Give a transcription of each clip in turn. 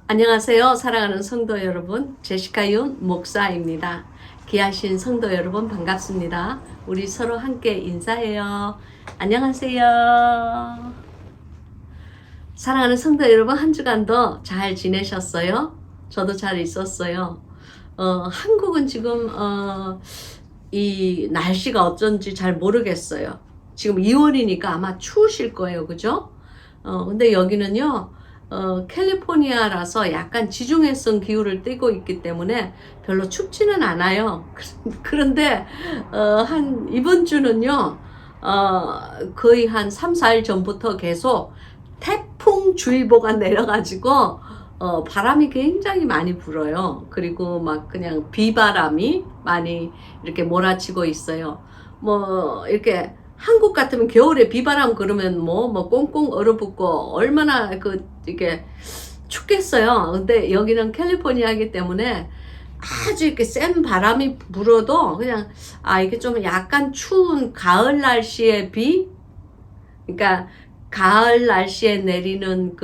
안녕하세요. 사랑하는 성도 여러분, 제시카 윤 목사입니다. 귀하신 성도 여러분 반갑습니다. 우리 서로 함께 인사해요. 안녕하세요. 사랑하는 성도 여러분, 한 주간도 잘 지내셨어요? 저도 잘 있었어요. 한국은 지금 이 날씨가 어쩐지 잘 모르겠어요. 지금 2월이니까 아마 추우실 거예요. 그죠? 근데 여기는요, 캘리포니아라서 약간 지중해성 기후를 띠고 있기 때문에 별로 춥지는 않아요. 그런데, 이번 주는요, 거의 한 3, 4일 전부터 계속 태풍주의보가 내려가지고, 바람이 굉장히 많이 불어요. 그리고 막 그냥 비바람이 많이 이렇게 몰아치고 있어요. 뭐, 이렇게 한국 같으면 겨울에 비바람 그러면 뭐 꽁꽁 얼어붙고 얼마나 이게 춥겠어요. 근데 여기는 캘리포니아이기 때문에 아주 이렇게 센 바람이 불어도 그냥, 이게 좀 약간 추운 가을 날씨에 그러니까 가을 날씨에 내리는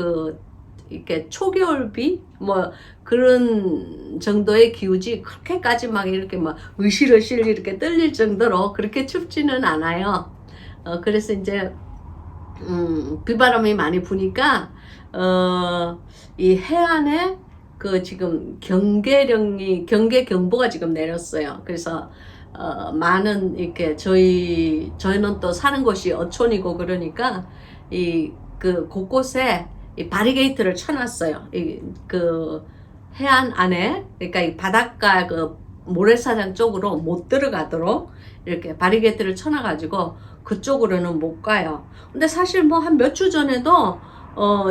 이렇게 초겨울비 뭐 그런 정도의 기후지, 그렇게까지 막 이렇게 막 으실으실 이렇게 떨릴 정도로 그렇게 춥지는 않아요. 그래서 이제 비바람이 많이 부니까 이 해안에 지금 경계경보가 지금 내렸어요. 그래서 많은 이렇게 저희는 또 사는 곳이 어촌이고 그러니까 곳곳에 이 바리게이트를 쳐놨어요. 해안 안에, 그러니까 이 바닷가 모래사장 쪽으로 못 들어가도록 이렇게 바리게이트를 쳐놔가지고 그쪽으로는 못 가요. 근데 사실 뭐 한 몇 주 전에도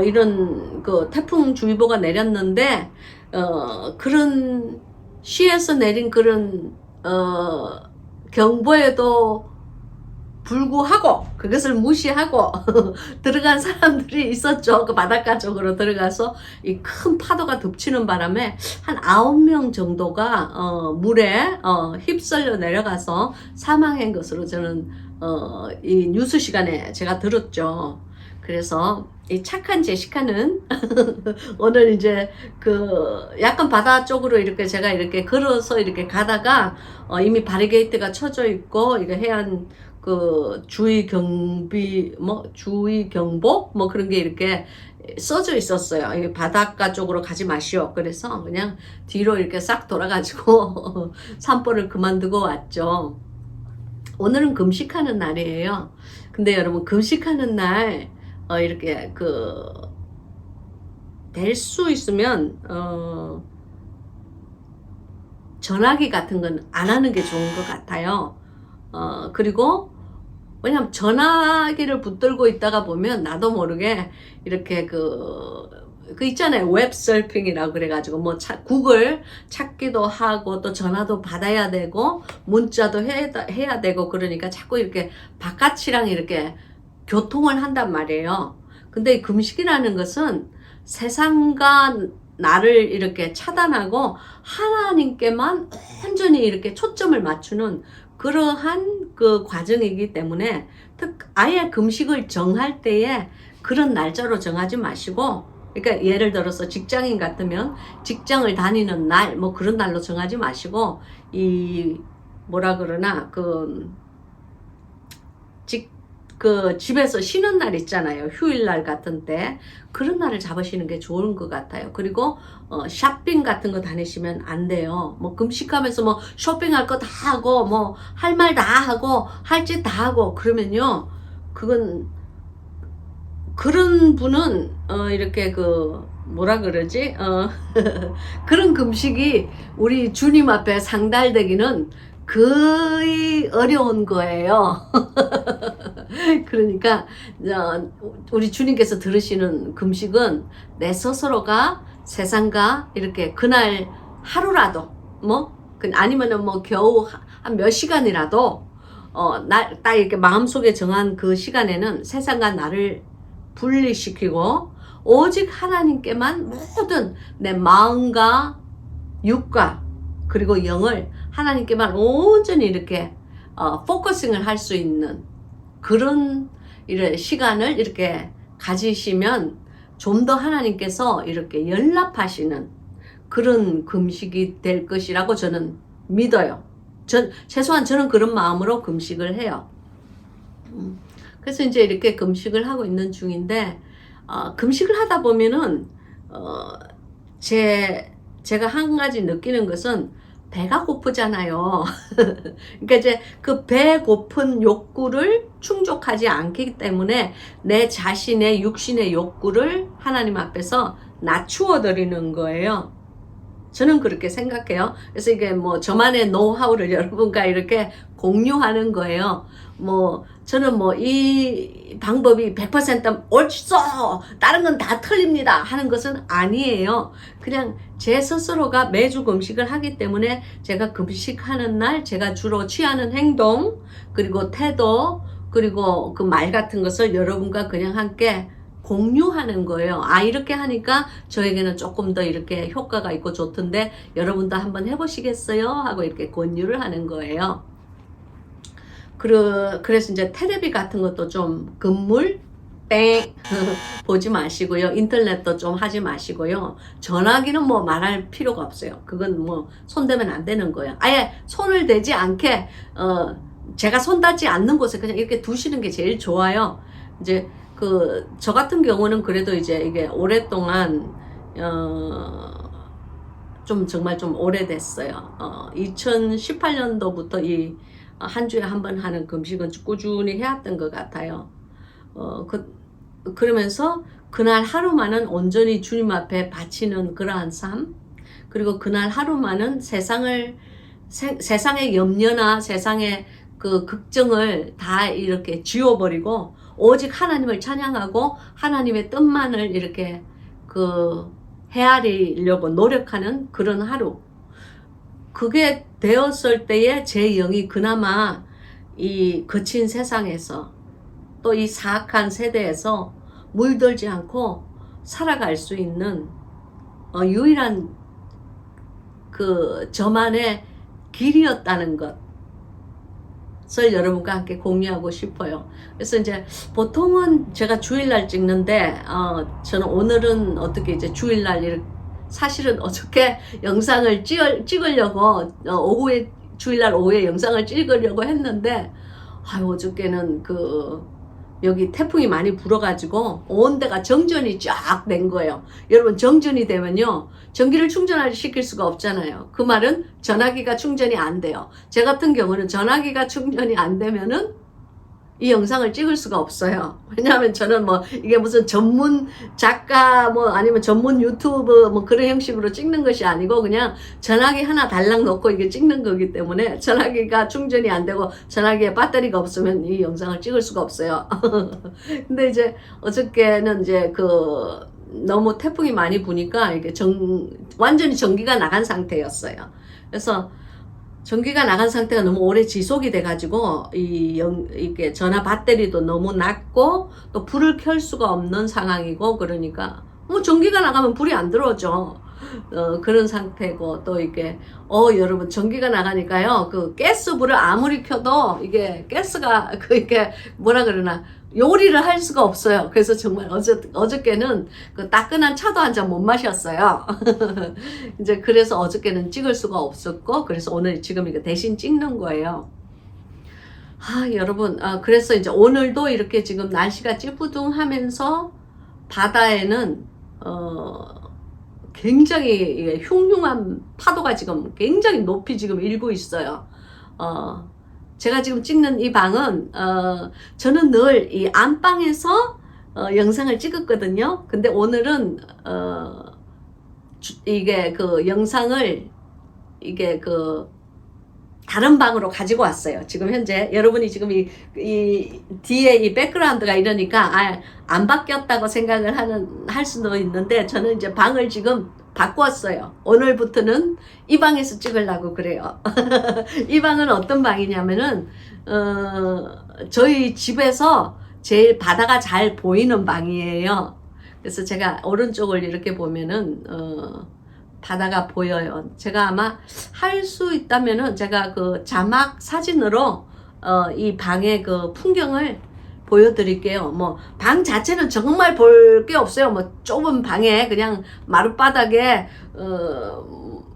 이런 태풍주의보가 내렸는데, 그런 시에서 내린 그런 경보에도 불구하고 그것을 무시하고 들어간 사람들이 있었죠. 그 바닷가 쪽으로 들어가서 이 큰 파도가 덮치는 바람에 한 9명 정도가 물에 휩쓸려 내려가서 사망한 것으로 저는 이 뉴스 시간에 제가 들었죠. 그래서 이 착한 제시카는 오늘 이제 약간 바다 쪽으로 이렇게 제가 이렇게 걸어서 이렇게 가다가 이미 바리게이트가 쳐져 있고, 이거 해안 주의 경보 그런 게 이렇게 써져 있었어요. 이 바닷가 쪽으로 가지 마시오. 그래서 그냥 뒤로 이렇게 싹 돌아가지고 산보를 그만두고 왔죠. 오늘은 금식하는 날이에요. 근데 여러분, 금식하는 날 이렇게 될 수 있으면 전화기 같은 건 안 하는 게 좋은 것 같아요. 그리고 왜냐면 전화기를 붙들고 있다가 보면 나도 모르게 이렇게 있잖아요. 웹 서핑이라고 그래가지고 구글 찾기도 하고 또 전화도 받아야 되고 문자도 해야 되고, 그러니까 자꾸 이렇게 바깥이랑 이렇게 교통을 한단 말이에요. 근데 금식이라는 것은 세상과 나를 이렇게 차단하고 하나님께만 온전히 이렇게 초점을 맞추는 그러한 과정이기 때문에, 아예 금식을 정할 때에 그런 날짜로 정하지 마시고, 그러니까 예를 들어서 직장인 같으면 직장을 다니는 날 그런 날로 정하지 마시고, 뭐라 그러나 집에서 쉬는 날 있잖아요. 휴일날 같은 때. 그런 날을 잡으시는 게 좋은 것 같아요. 그리고, 쇼핑 같은 거 다니시면 안 돼요. 금식하면서 쇼핑할 거 다 하고, 할 말 다 하고, 할 짓 다 하고, 그러면요. 그런 분은, 이렇게 뭐라 그러지? 그런 금식이 우리 주님 앞에 상달되기는 거의 어려운 거예요. 그러니까 우리 주님께서 들으시는 금식은 내 스스로가 세상과 이렇게 그날 하루라도 아니면은 겨우 한 몇 시간이라도 딱 이렇게 마음속에 정한 그 시간에는 세상과 나를 분리시키고 오직 하나님께만 모든 내 마음과 육과 그리고 영을 하나님께만 온전히 이렇게 포커싱을 할 수 있는 그런 시간을 이렇게 가지시면 좀 더 하나님께서 이렇게 연락하시는 그런 금식이 될 것이라고 저는 믿어요. 최소한 저는 그런 마음으로 금식을 해요. 그래서 이제 이렇게 금식을 하고 있는 중인데, 금식을 하다 보면은, 제가 한 가지 느끼는 것은 배가 고프잖아요. 그러니까 이제 그 배 고픈 욕구를 충족하지 않기 때문에 내 자신의 육신의 욕구를 하나님 앞에서 낮추어 드리는 거예요. 저는 그렇게 생각해요. 그래서 이게 뭐 저만의 노하우를 여러분과 이렇게 공유하는 거예요. 뭐 저는 뭐 이 방법이 100% 옳소, 다른 건 다 틀립니다 하는 것은 아니에요. 그냥 제 스스로가 매주 금식을 하기 때문에 제가 금식하는 날 제가 주로 취하는 행동, 그리고 태도, 그리고 그 말 같은 것을 여러분과 그냥 함께 공유하는 거예요. 이렇게 하니까 저에게는 조금 더 이렇게 효과가 있고 좋던데 여러분도 한번 해보시겠어요? 하고 이렇게 권유를 하는 거예요. 그래서 이제 테레비 같은 것도 좀 금물 땡 보지 마시고요. 인터넷도 좀 하지 마시고요. 전화기는 뭐 말할 필요가 없어요. 그건 뭐 손대면 안 되는 거예요. 아예 손을 대지 않게 제가 손 닿지 않는 곳에 그냥 이렇게 두시는 게 제일 좋아요. 이제 저 같은 경우는 그래도 이제 이게 오랫동안 좀 정말 좀 오래됐어요. 2018년도부터 이 한 주에 한 번 하는 금식은 꾸준히 해왔던 것 같아요. 그러면서 그날 하루만은 온전히 주님 앞에 바치는 그러한 삶, 그리고 그날 하루만은 세상의 염려나 세상의 그 걱정을 다 이렇게 지워버리고 오직 하나님을 찬양하고 하나님의 뜻만을 이렇게 헤아리려고 노력하는 그런 하루. 그게 되었을 때에 제 영이 그나마 이 거친 세상에서 또 이 사악한 세대에서 물들지 않고 살아갈 수 있는 유일한 저만의 길이었다는 것을 여러분과 함께 공유하고 싶어요. 그래서 이제 보통은 제가 주일날 찍는데 저는 오늘은 어떻게 이제 주일날 이렇게 사실은 어저께 영상을 찍으려고 주일날 오후에 영상을 찍으려고 했는데 어저께는 여기 태풍이 많이 불어가지고 온 데가 정전이 쫙 된 거예요. 여러분 정전이 되면요 전기를 충전시킬 수가 없잖아요. 그 말은 전화기가 충전이 안 돼요. 제 같은 경우는 전화기가 충전이 안 되면은 이 영상을 찍을 수가 없어요. 왜냐하면 저는 뭐 이게 무슨 전문 작가 뭐 아니면 전문 유튜브 뭐 그런 형식으로 찍는 것이 아니고 그냥 전화기 하나 달랑 놓고 이게 찍는 거기 때문에 전화기가 충전이 안 되고 전화기에 배터리가 없으면 이 영상을 찍을 수가 없어요. 근데 이제 어저께는 이제 너무 태풍이 많이 부니까 이게 완전히 전기가 나간 상태였어요. 그래서 전기가 나간 상태가 너무 오래 지속이 돼가지고 이게 전화 배터리도 너무 낮고 또 불을 켤 수가 없는 상황이고 그러니까 뭐 전기가 나가면 불이 안 들어오죠. 그런 상태고 또 이게 여러분 전기가 나가니까요 가스불을 아무리 켜도 이게 가스가 이게 뭐라 그러나 요리를 할 수가 없어요. 그래서 정말 어저께는 따끈한 차도 한 잔 못 마셨어요. 이제 그래서 어저께는 찍을 수가 없었고 그래서 오늘 지금 이거 대신 찍는 거예요. 여러분 그래서 이제 오늘도 이렇게 지금 날씨가 찌뿌둥하면서 바다에는 굉장히 흉흉한 파도가 지금 굉장히 높이 지금 일고 있어요. 제가 지금 찍는 이 방은 저는 늘 이 안방에서 영상을 찍었거든요. 근데 오늘은 이게 영상을 이게 다른 방으로 가지고 왔어요. 지금 현재 여러분이 지금 이 뒤에 이 백그라운드가 이러니까 안 바뀌었다고 생각을 할 수도 있는데 저는 이제 방을 지금 바꿨어요. 오늘부터는 이 방에서 찍으려고 그래요. 이 방은 어떤 방이냐면은 저희 집에서 제일 바다가 잘 보이는 방이에요. 그래서 제가 오른쪽을 이렇게 보면은 바다가 보여요. 제가 아마 할 수 있다면은 제가 자막 사진으로 이 방의 풍경을 보여드릴게요. 뭐 방 자체는 정말 볼 게 없어요. 뭐 좁은 방에 그냥 마룻바닥에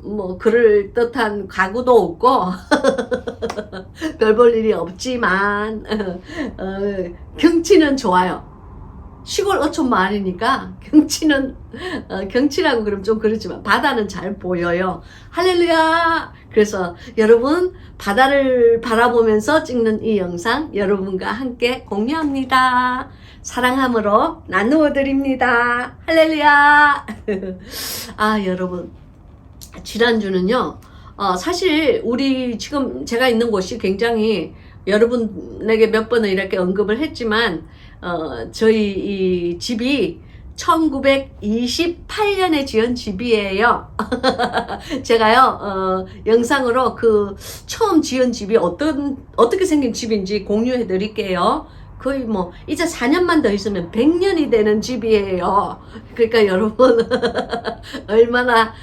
뭐 그럴 듯한 가구도 없고 별 볼 일이 없지만 경치는 좋아요. 시골 어촌 마을이니까 경치는 경치라고 그러면 좀 그렇지만 바다는 잘 보여요. 할렐루야. 그래서 여러분 바다를 바라보면서 찍는 이 영상 여러분과 함께 공유합니다. 사랑함으로 나누어 드립니다. 할렐루야. 아 여러분 지난주는요 사실 우리 지금 제가 있는 곳이 굉장히 여러분에게 몇 번을 이렇게 언급을 했지만 저희 이 집이 1928년에 지은 집이에요. 제가요 영상으로 그 처음 지은 집이 어떻게 생긴 집인지 공유해 드릴게요. 거의 뭐 이제 4년만 더 있으면 100년이 되는 집이에요. 그러니까 여러분 얼마나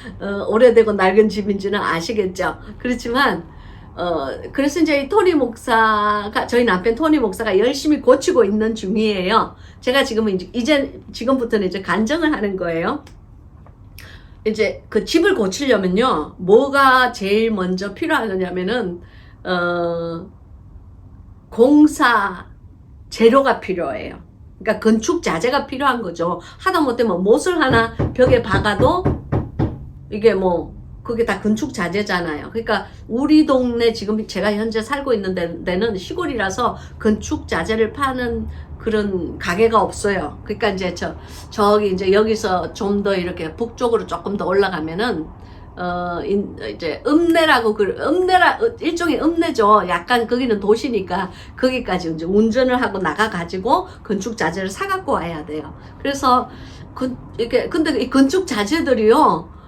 오래되고 낡은 집인지는 아시겠죠. 그렇지만 그래서 이제 토니 목사가 저희 남편 토니 목사가 열심히 고치고 있는 중이에요. 제가 지금은 지금부터는 이제 간증을 하는 거예요. 이제 그 집을 고치려면요 뭐가 제일 먼저 필요하냐면은 공사 재료가 필요해요. 그러니까 건축 자재가 필요한 거죠. 하다못해 뭐 못을 하나 벽에 박아도 이게 뭐 그게 다 건축 자재잖아요. 그러니까 우리 동네 지금 제가 현재 살고 있는 데는 시골이라서 건축 자재를 파는 그런 가게가 없어요. 그러니까 이제 저기 이제 여기서 좀 더 이렇게 북쪽으로 조금 더 올라가면은 이제 읍내라고 일종의 읍내죠. 약간 거기는 도시니까 거기까지 이제 운전을 하고 나가 가지고 건축 자재를 사 갖고 와야 돼요. 그래서 이게 근데 이 건축 자재들이요.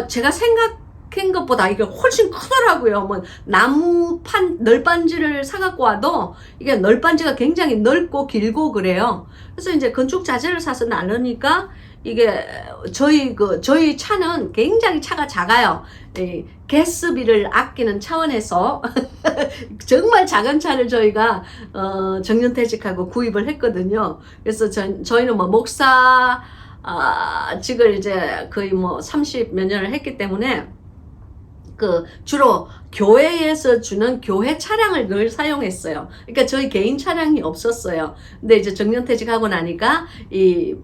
제가 생각한 것보다 이게 훨씬 크더라고요. 뭐 나무판 널빤지를 사갖고 와도 이게 널빤지가 굉장히 넓고 길고 그래요. 그래서 이제 건축 자재를 사서 나르니까 이게 저희 차는 굉장히 차가 작아요. 이 가스비를 아끼는 차원에서 정말 작은 차를 저희가 정년퇴직하고 구입을 했거든요. 그래서 저희는 뭐 직을 이제 거의 뭐 30 몇 년을 했기 때문에 주로 교회에서 주는 교회 차량을 늘 사용했어요. 그러니까 저희 개인 차량이 없었어요. 근데 이제 정년퇴직하고 나니까 이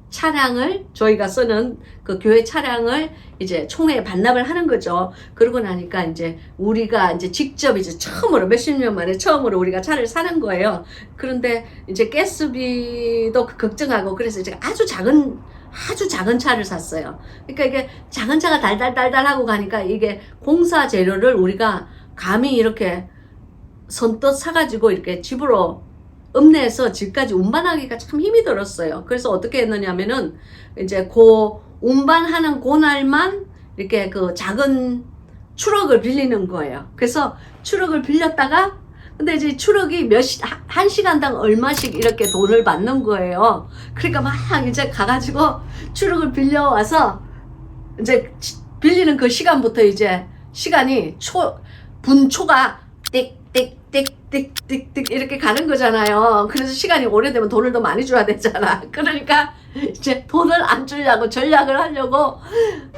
차량을 저희가 쓰는 그 교회 차량을 이제 총회에 반납을 하는 거죠. 그러고 나니까 이제 우리가 이제 직접 이제 처음으로 몇십 년 만에 처음으로 우리가 차를 사는 거예요. 그런데 이제 가스비도 걱정하고 그래서 이제 아주 작은 차를 샀어요. 그러니까 이게 작은 차가 달달달달 하고 가니까 이게 공사 재료를 우리가 감히 이렇게 선뜻 사가지고 이렇게 집으로 읍내에서 집까지 운반하기가 참 힘이 들었어요. 그래서 어떻게 했느냐면은 이제 운반하는 그날만 이렇게 그 작은 트럭을 빌리는 거예요. 그래서 트럭을 빌렸다가 근데 이제 트럭이 한 시간당 얼마씩 이렇게 돈을 받는 거예요. 그러니까 막 이제 가가지고 트럭을 빌려와서 이제 빌리는 그 시간부터 이제 시간이 분초가 띡띡띡띡띡 이렇게 가는 거잖아요. 그래서 시간이 오래되면 돈을 더 많이 줘야 되잖아. 그러니까 이제 돈을 안 주려고 전략을 하려고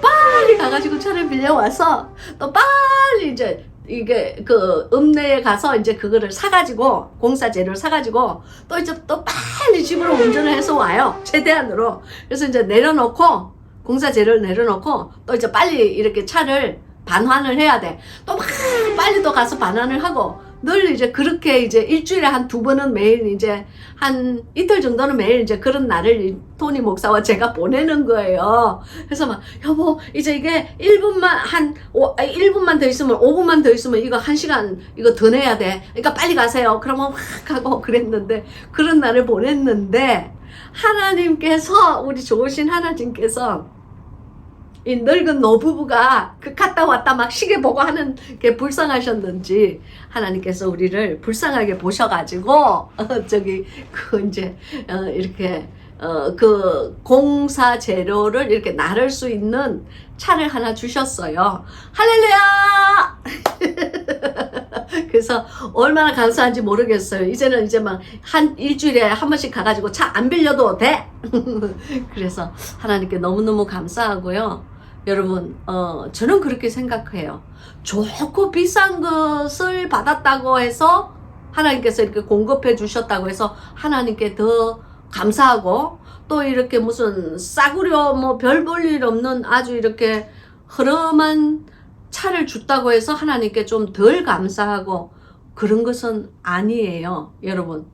빨리 가가지고 차를 빌려와서 또 빨리 이제 이게 그 읍내에 가서 이제 그거를 사가지고 공사 재료를 사가지고 또 이제 또 빨리 집으로 운전을 해서 와요. 최대한으로. 그래서 이제 내려놓고 공사 재료를 내려놓고 또 이제 빨리 이렇게 차를 반환을 해야 돼. 또 막 빨리 또 가서 반환을 하고 늘 이제 그렇게 이제 일주일에 한 2번은 매일 이제 한 이틀 정도는 매일 이제 그런 날을 토니 목사와 제가 보내는 거예요. 그래서 막 여보 이제 이게 1분만 더 있으면 5분만 더 있으면 이거 1시간 이거 더 내야 돼. 그러니까 빨리 가세요. 그러면 막 하고 그랬는데 그런 날을 보냈는데 하나님께서 우리 좋으신 하나님께서 이 늙은 노부부가 갔다 왔다 막 시계 보고 하는 게 불쌍하셨는지 하나님께서 우리를 불쌍하게 보셔가지고 이렇게 그 공사 재료를 이렇게 나를 수 있는 차를 하나 주셨어요. 할렐루야! 그래서 얼마나 감사한지 모르겠어요. 이제는 이제 막 한 일주일에 한 번씩 가가지고 차 안 빌려도 돼. 그래서 하나님께 너무너무 감사하고요. 여러분, 저는 그렇게 생각해요. 좋고 비싼 것을 받았다고 해서 하나님께서 이렇게 공급해 주셨다고 해서 하나님께 더 감사하고, 또 이렇게 무슨 싸구려 뭐 별 볼 일 없는 아주 이렇게 흐름한 차를 줬다고 해서 하나님께 좀 덜 감사하고 그런 것은 아니에요, 여러분.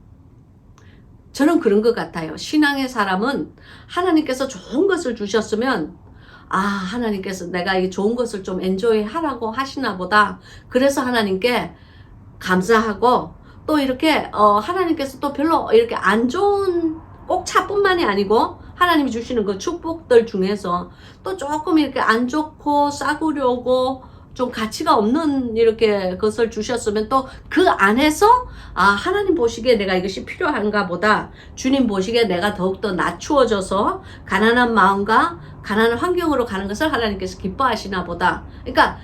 저는 그런 것 같아요. 신앙의 사람은 하나님께서 좋은 것을 주셨으면, 아, 하나님께서 내가 이 좋은 것을 좀 엔조이 하라고 하시나 보다. 그래서 하나님께 감사하고, 또 이렇게 하나님께서 또 별로 이렇게 안 좋은, 꼭 차뿐만이 아니고 하나님이 주시는 그 축복들 중에서 또 조금 이렇게 안 좋고 싸구려고 좀 가치가 없는 이렇게 것을 주셨으면 또 그 안에서, 아, 하나님 보시기에 내가 이것이 필요한가 보다, 주님 보시기에 내가 더욱더 낮추어져서 가난한 마음과 가난한 환경으로 가는 것을 하나님께서 기뻐하시나 보다. 그러니까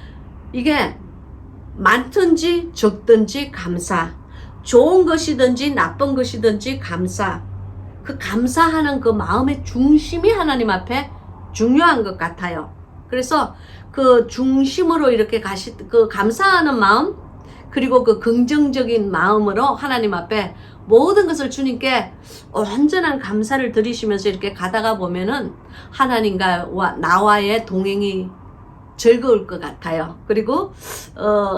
이게 많든지 적든지 감사, 좋은 것이든지 나쁜 것이든지 감사, 그 감사하는 그 마음의 중심이 하나님 앞에 중요한 것 같아요. 그래서 그 중심으로 이렇게 그 감사하는 마음, 그리고 그 긍정적인 마음으로 하나님 앞에 모든 것을 주님께 온전한 감사를 드리시면서 이렇게 가다가 보면은 하나님과 나와의 동행이 즐거울 것 같아요. 그리고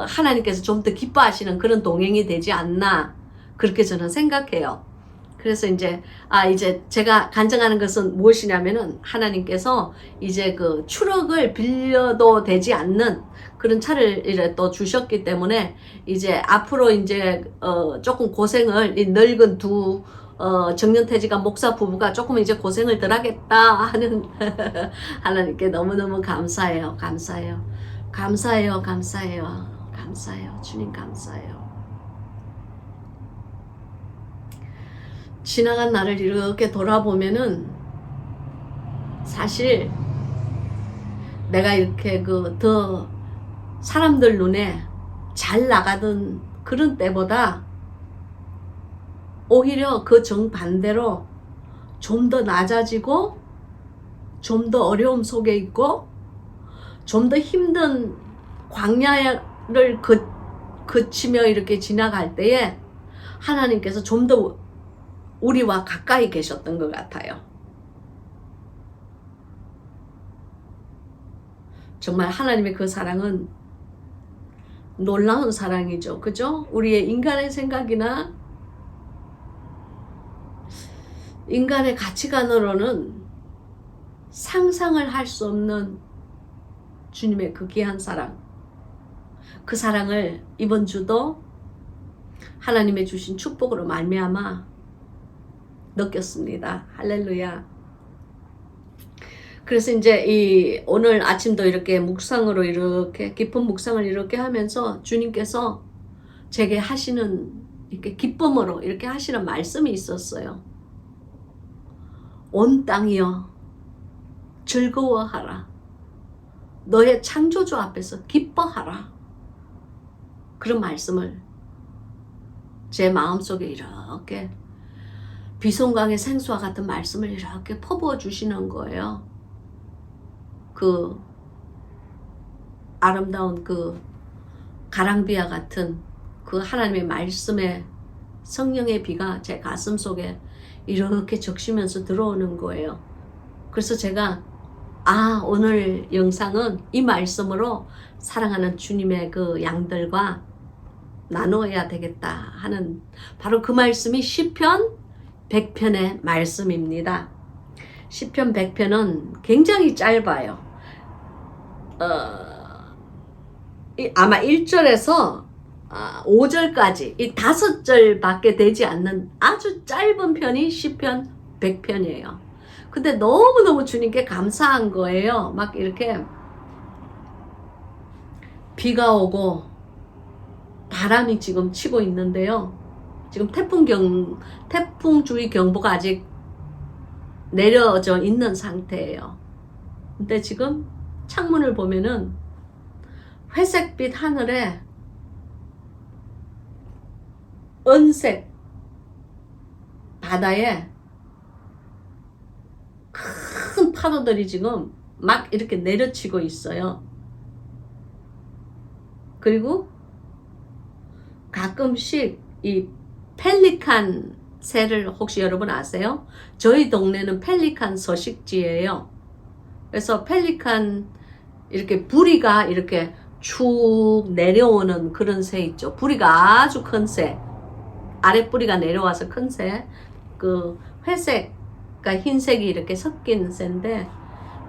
하나님께서 좀 더 기뻐하시는 그런 동행이 되지 않나, 그렇게 저는 생각해요. 그래서 이제 제가 간증하는 것은 무엇이냐면은, 하나님께서 이제 그 추럭을 빌려도 되지 않는 그런 차를 이제 또 주셨기 때문에, 이제 앞으로 이제 조금 고생을, 이 늙은 두 정년퇴직한 목사 부부가 조금 이제 고생을 덜 하겠다 하는 하나님께 너무너무 감사해요. 감사해요. 감사해요. 감사해요. 감사해요. 주님 감사해요. 지나간 날을 이렇게 돌아보면은 사실 내가 이렇게 더 사람들 눈에 잘 나가던 그런 때보다 오히려 그 정반대로 좀 더 낮아지고, 좀 더 어려움 속에 있고, 좀 더 힘든 광야를 거치며 이렇게 지나갈 때에 하나님께서 좀 더 우리와 가까이 계셨던 것 같아요. 정말 하나님의 그 사랑은 놀라운 사랑이죠. 그죠? 우리의 인간의 생각이나 인간의 가치관으로는 상상을 할 수 없는 주님의 그 귀한 사랑. 그 사랑을 이번 주도 하나님의 주신 축복으로 말미암아 느꼈습니다. 할렐루야. 그래서 이제 오늘 아침도 이렇게 묵상으로 이렇게 깊은 묵상을 이렇게 하면서 주님께서 제게 하시는, 이렇게 기쁨으로 이렇게 하시는 말씀이 있었어요. 온 땅이여 즐거워하라. 너의 창조주 앞에서 기뻐하라. 그런 말씀을 제 마음속에 이렇게 비송강의 생수와 같은 말씀을 이렇게 퍼부어 주시는 거예요. 그 아름다운 그 가랑비와 같은 그 하나님의 말씀의 성령의 비가 제 가슴 속에 이렇게 적시면서 들어오는 거예요. 그래서 제가 오늘 영상은 이 말씀으로 사랑하는 주님의 그 양들과 나누어야 되겠다 하는, 바로 그 말씀이 시편 100편의 말씀입니다. 시편 100편은 굉장히 짧아요. 아마 1절에서 5절까지 이 5절밖에 되지 않는 아주 짧은 편이 시편 100편이에요. 근데 너무너무 주님께 감사한 거예요. 막 이렇게 비가 오고 바람이 지금 치고 있는데요. 지금 태풍주의 경보가 아직 내려져 있는 상태예요. 근데 지금 창문을 보면은 회색빛 하늘에 은색 바다에 큰 파도들이 지금 막 이렇게 내려치고 있어요. 그리고 가끔씩 이 펠리칸 새를 혹시 여러분 아세요? 저희 동네는 펠리칸 서식지예요. 그래서 펠리칸 이렇게 부리가 이렇게 쭉 내려오는 그런 새 있죠. 부리가 아주 큰 새. 아래 뿌리가 내려와서 큰 새. 그 회색과 흰색이 이렇게 섞인 새인데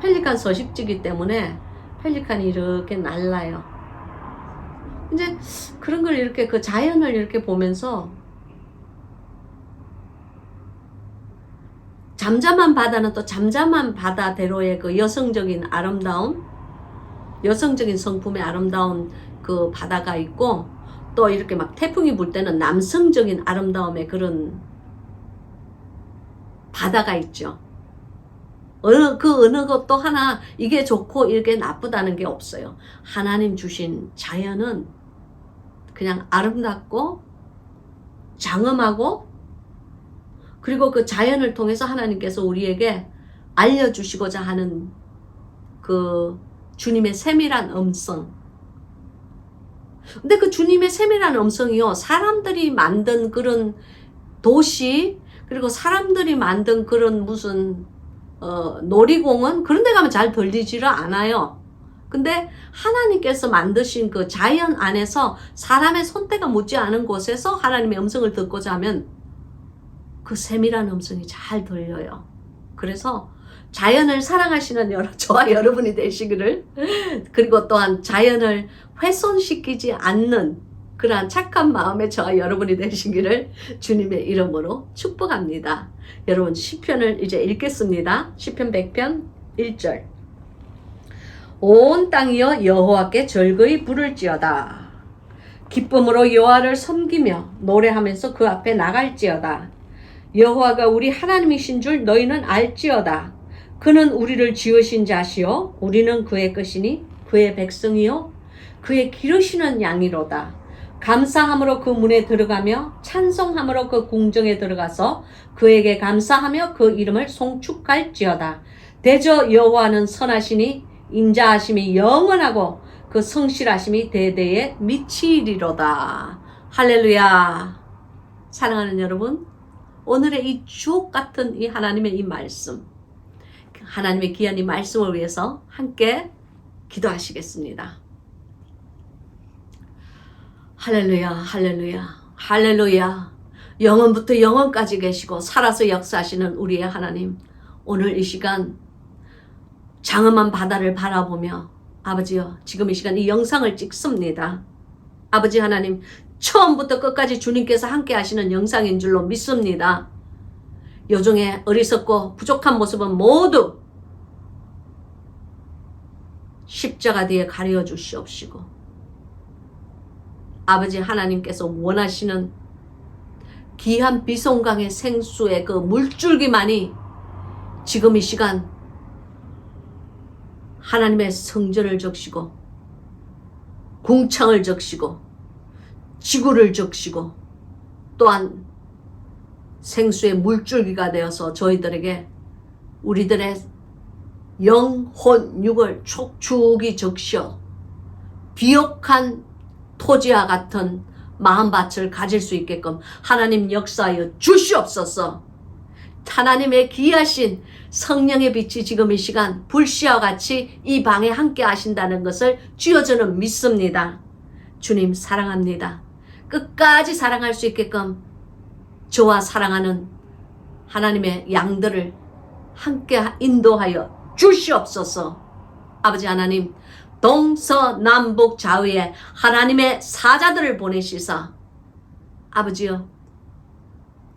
펠리칸 서식지이기 때문에 펠리칸이 이렇게 날라요. 이제 그런 걸 이렇게 그 자연을 이렇게 보면서 잠잠한 바다는 또 잠잠한 바다대로의 그 여성적인 아름다움, 여성적인 성품의 아름다운 그 바다가 있고, 또 이렇게 막 태풍이 불 때는 남성적인 아름다움의 그런 바다가 있죠. 어느 것도 하나 이게 좋고 이게 나쁘다는 게 없어요. 하나님 주신 자연은 그냥 아름답고 장엄하고, 그리고 그 자연을 통해서 하나님께서 우리에게 알려주시고자 하는 그 주님의 세밀한 음성. 근데 그 주님의 세밀한 음성이요, 사람들이 만든 그런 도시, 그리고 사람들이 만든 그런 무슨 놀이공원, 그런 데 가면 잘 들리지를 않아요. 근데 하나님께서 만드신 그 자연 안에서 사람의 손때가 묻지 않은 곳에서 하나님의 음성을 듣고자 하면 그 세밀한 음성이 잘 들려요. 그래서 자연을 사랑하시는 저와 여러분이 되시기를, 그리고 또한 자연을 훼손시키지 않는 그러한 착한 마음의 저와 여러분이 되시기를 주님의 이름으로 축복합니다. 여러분, 시편을 이제 읽겠습니다. 시편 100편 1절. 온 땅이여 여호와께 절거이 부를지어다. 기쁨으로 여호와를 섬기며 노래하면서 그 앞에 나갈지어다. 여호와가 우리 하나님이신 줄 너희는 알지어다. 그는 우리를 지으신 자시요 우리는 그의 것이니 그의 백성이요 그의 기르시는 양이로다. 감사함으로 그 문에 들어가며 찬송함으로 그 궁정에 들어가서 그에게 감사하며 그 이름을 송축할지어다. 대저 여호와는 선하시니 인자하심이 영원하고 그 성실하심이 대대에 미치리로다. 할렐루야. 사랑하는 여러분, 오늘의 이 주옥 같은 이 하나님의 이 말씀, 하나님의 귀한 이 말씀을 위해서 함께 기도하시겠습니다. 할렐루야, 할렐루야, 할렐루야. 영원부터 영원까지 계시고 살아서 역사하시는 우리의 하나님, 오늘 이 시간 장엄한 바다를 바라보며 아버지여, 지금 이 시간 이 영상을 찍습니다. 아버지 하나님, 처음부터 끝까지 주님께서 함께 하시는 영상인 줄로 믿습니다. 요중에 어리석고 부족한 모습은 모두 십자가 뒤에 가려 주시옵시고, 아버지 하나님께서 원하시는 귀한 비송강의 생수의 그 물줄기만이 지금 이 시간 하나님의 성전을 적시고 궁창을 적시고 지구를 적시고 또한 생수의 물줄기가 되어서 저희들에게 우리들의 영혼 육을 촉촉이 적셔 비옥한 토지와 같은 마음밭을 가질 수 있게끔 하나님 역사하여 주시옵소서. 하나님의 귀하신 성령의 빛이 지금 이 시간 불씨와 같이 이 방에 함께 하신다는 것을 주여 저는 믿습니다. 주님 사랑합니다. 끝까지 사랑할 수 있게끔 저와 사랑하는 하나님의 양들을 함께 인도하여 주시옵소서. 아버지 하나님, 동서남북 좌우에 하나님의 사자들을 보내시사 아버지여,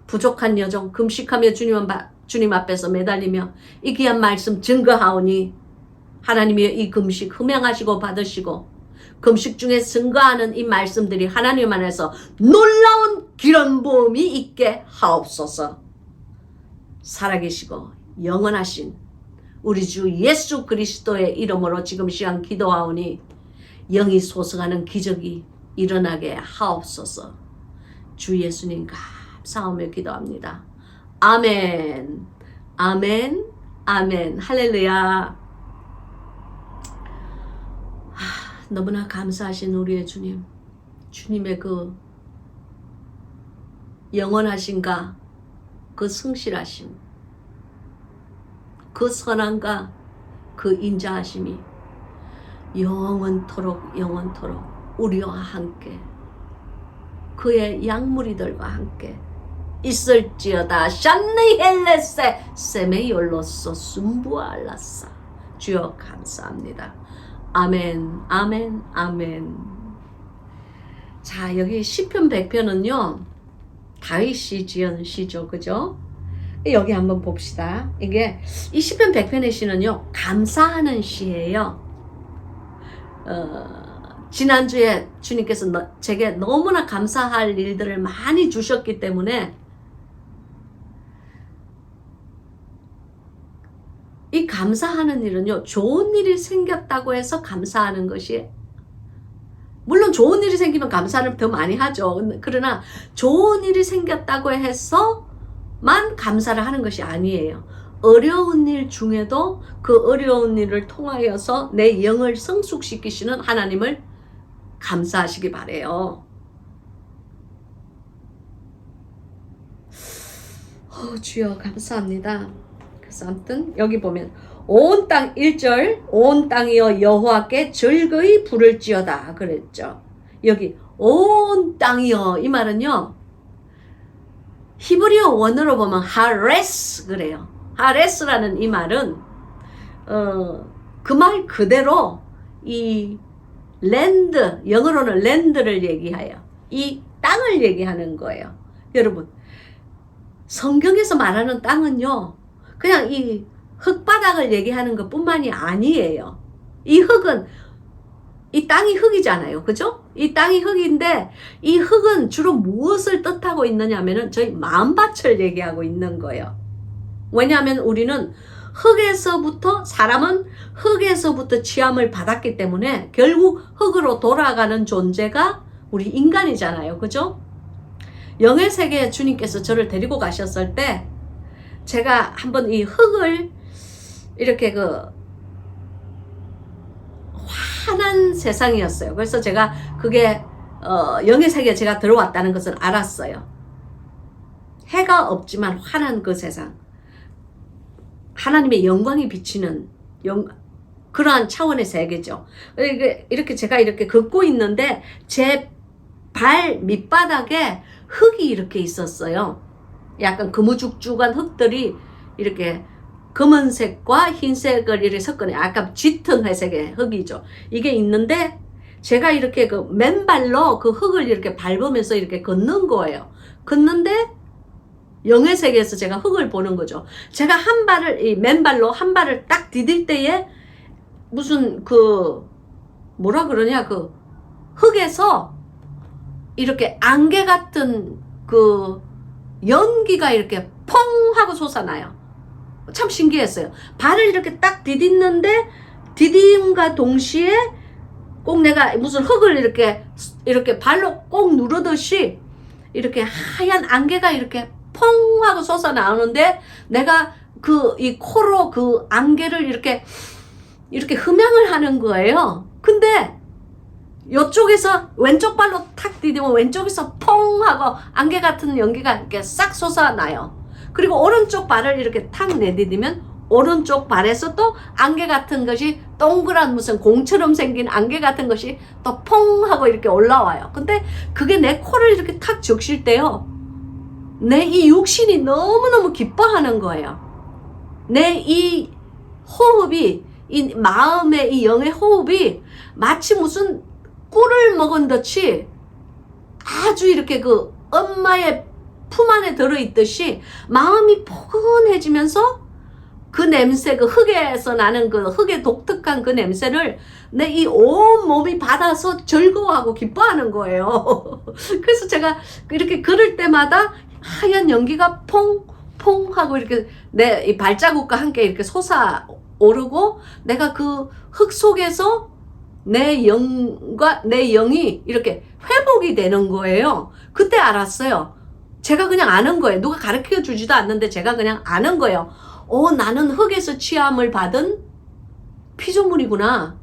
부족한 여정 금식하며 주님 앞에서 매달리며 이 귀한 말씀 증거하오니 하나님이여, 이 금식 흠양하시고 받으시고 금식 중에 증거하는 이 말씀들이 하나님 안에서 놀라운 기름 부음이 있게 하옵소서. 살아계시고 영원하신 우리 주 예수 그리스도의 이름으로 지금 시간 기도하오니 영이 소성하는 기적이 일어나게 하옵소서. 주 예수님 감사하며 기도합니다. 아멘. 아멘. 아멘. 할렐루야. 너무나 감사하신 우리의 주님. 주님의 그 영원하신가, 그 성실하심, 그 선함과 그 인자하심이 영원토록 우리와 함께 그의 양무리들과 함께 있을지어다. 샨네헬레세 세메yor로서 숨부알라사. 주여 감사합니다. 아멘. 아멘. 아멘. 자, 여기 시편 100편은요 다윗이 지은 시죠, 그죠? 여기 한번 봅시다. 이게 이 시편 100편의 시는요 감사하는 시예요. 지난주에 주님께서 제게 너무나 감사할 일들을 많이 주셨기 때문에 이 감사하는 일은요 좋은 일이 생겼다고 해서 감사하는 것이, 물론 좋은 일이 생기면 감사를 더 많이 하죠. 그러나 좋은 일이 생겼다고 해서만 감사를 하는 것이 아니에요. 어려운 일 중에도 그 어려운 일을 통하여서 내 영을 성숙시키시는 하나님을 감사하시기 바래요. 주여 감사합니다. 그래서 아무튼 여기 보면 온 땅 1절 온 땅이여 여호와께 즐거이 부를지어다 그랬죠. 여기 온 땅이여 이 말은요 히브리어 원어로 보면 하레스 그래요. 하레스라는 이 말은 그 말 그대로 이 랜드, 영어로는 랜드를 얘기하여 이 땅을 얘기하는 거예요. 여러분 성경에서 말하는 땅은요 그냥 이 흙바닥을 얘기하는 것 뿐만이 아니에요. 이 흙은, 이 땅이 흙이잖아요. 그죠? 이 땅이 흙인데 이 흙은 주로 무엇을 뜻하고 있느냐 하면은 저희 마음밭을 얘기하고 있는 거예요. 왜냐하면 우리는 사람은 흙에서부터 취함을 받았기 때문에 결국 흙으로 돌아가는 존재가 우리 인간이잖아요. 그죠? 영의 세계에 주님께서 저를 데리고 가셨을 때 제가 한번 이 흙을 이렇게 환한 세상이었어요. 그래서 제가 그게 영의 세계에 제가 들어왔다는 것을 알았어요. 해가 없지만 환한 그 세상, 하나님의 영광이 비치는 그러한 차원의 세계죠. 이렇게 제가 이렇게 걷고 있는데 제 발 밑바닥에 흙이 이렇게 있었어요. 약간 거무죽죽한 흙들이 이렇게 검은색과 흰색을 이렇게 섞은 약간 짙은 회색의 흙이죠. 이게 있는데 제가 이렇게 그 맨발로 그 흙을 이렇게 밟으면서 이렇게 걷는 거예요. 걷는데 영의 세계에서 제가 흙을 보는 거죠. 제가 한 발을 이 맨발로 한 발을 딱 디딜 때에 무슨 뭐라 그러냐 흙에서 이렇게 안개 같은 연기가 이렇게 펑 하고 솟아나요. 참 신기했어요. 발을 이렇게 딱 디딛는데 디딤과 동시에 꼭 내가 무슨 흙을 이렇게 발로 꼭 누르듯이 이렇게 하얀 안개가 이렇게 펑 하고 솟아나오는데 내가 이 코로 그 안개를 이렇게 흠양을 하는 거예요. 근데 이쪽에서 왼쪽 발로 탁 디디면 왼쪽에서 펑 하고 안개 같은 연기가 이렇게 싹 솟아나요. 그리고 오른쪽 발을 이렇게 탁 내디디면 오른쪽 발에서 또 안개 같은 것이 동그란 무슨 공처럼 생긴 안개 같은 것이 또 펑 하고 이렇게 올라와요. 근데 그게 내 코를 이렇게 탁 적실 때요. 내 이 육신이 너무너무 기뻐하는 거예요. 내 이 호흡이, 이 마음의 이 영의 호흡이 마치 무슨 꿀을 먹은 듯이 아주 이렇게 엄마의 품 안에 들어있듯이 마음이 포근해지면서 그 냄새, 흙에서 나는 흙의 독특한 그 냄새를 내 이 온 몸이 받아서 즐거워하고 기뻐하는 거예요. 그래서 제가 이렇게 걸을 때마다 하얀 연기가 퐁퐁 하고 이렇게 내 이 발자국과 함께 이렇게 솟아오르고 내가 그 흙 속에서 내 영과 내 영이 이렇게 회복이 되는 거예요. 그때 알았어요. 제가 그냥 아는 거예요. 누가 가르쳐 주지도 않는데 제가 그냥 아는 거예요. 나는 흙에서 취함을 받은 피조물이구나.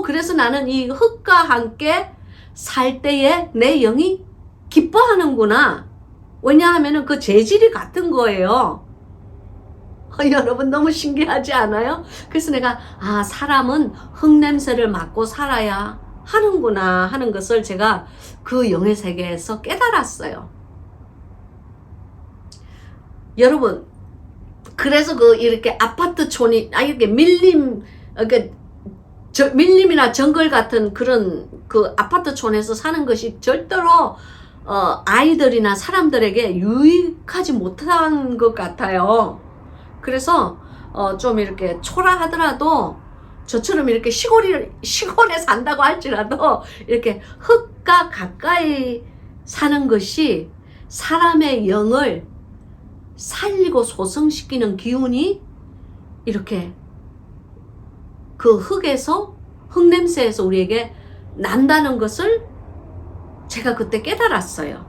그래서 나는 이 흙과 함께 살 때에 내 영이 기뻐하는구나. 왜냐하면 그 재질이 같은 거예요. 여러분 너무 신기하지 않아요? 그래서 내가 사람은 흙냄새를 맡고 살아야 하는구나 하는 것을 제가 그 영의 세계에서 깨달았어요. 여러분, 그래서 이렇게 아파트촌이 이렇게 밀림이나 정글 같은 그런 그 아파트촌에서 사는 것이 절대로 아이들이나 사람들에게 유익하지 못한 것 같아요. 그래서 좀 이렇게 초라하더라도 저처럼 이렇게 시골에 산다고 할지라도 이렇게 흙과 가까이 사는 것이 사람의 영을 살리고 소성시키는 기운이 이렇게 그 흙냄새에서 우리에게 난다는 것을 제가 그때 깨달았어요.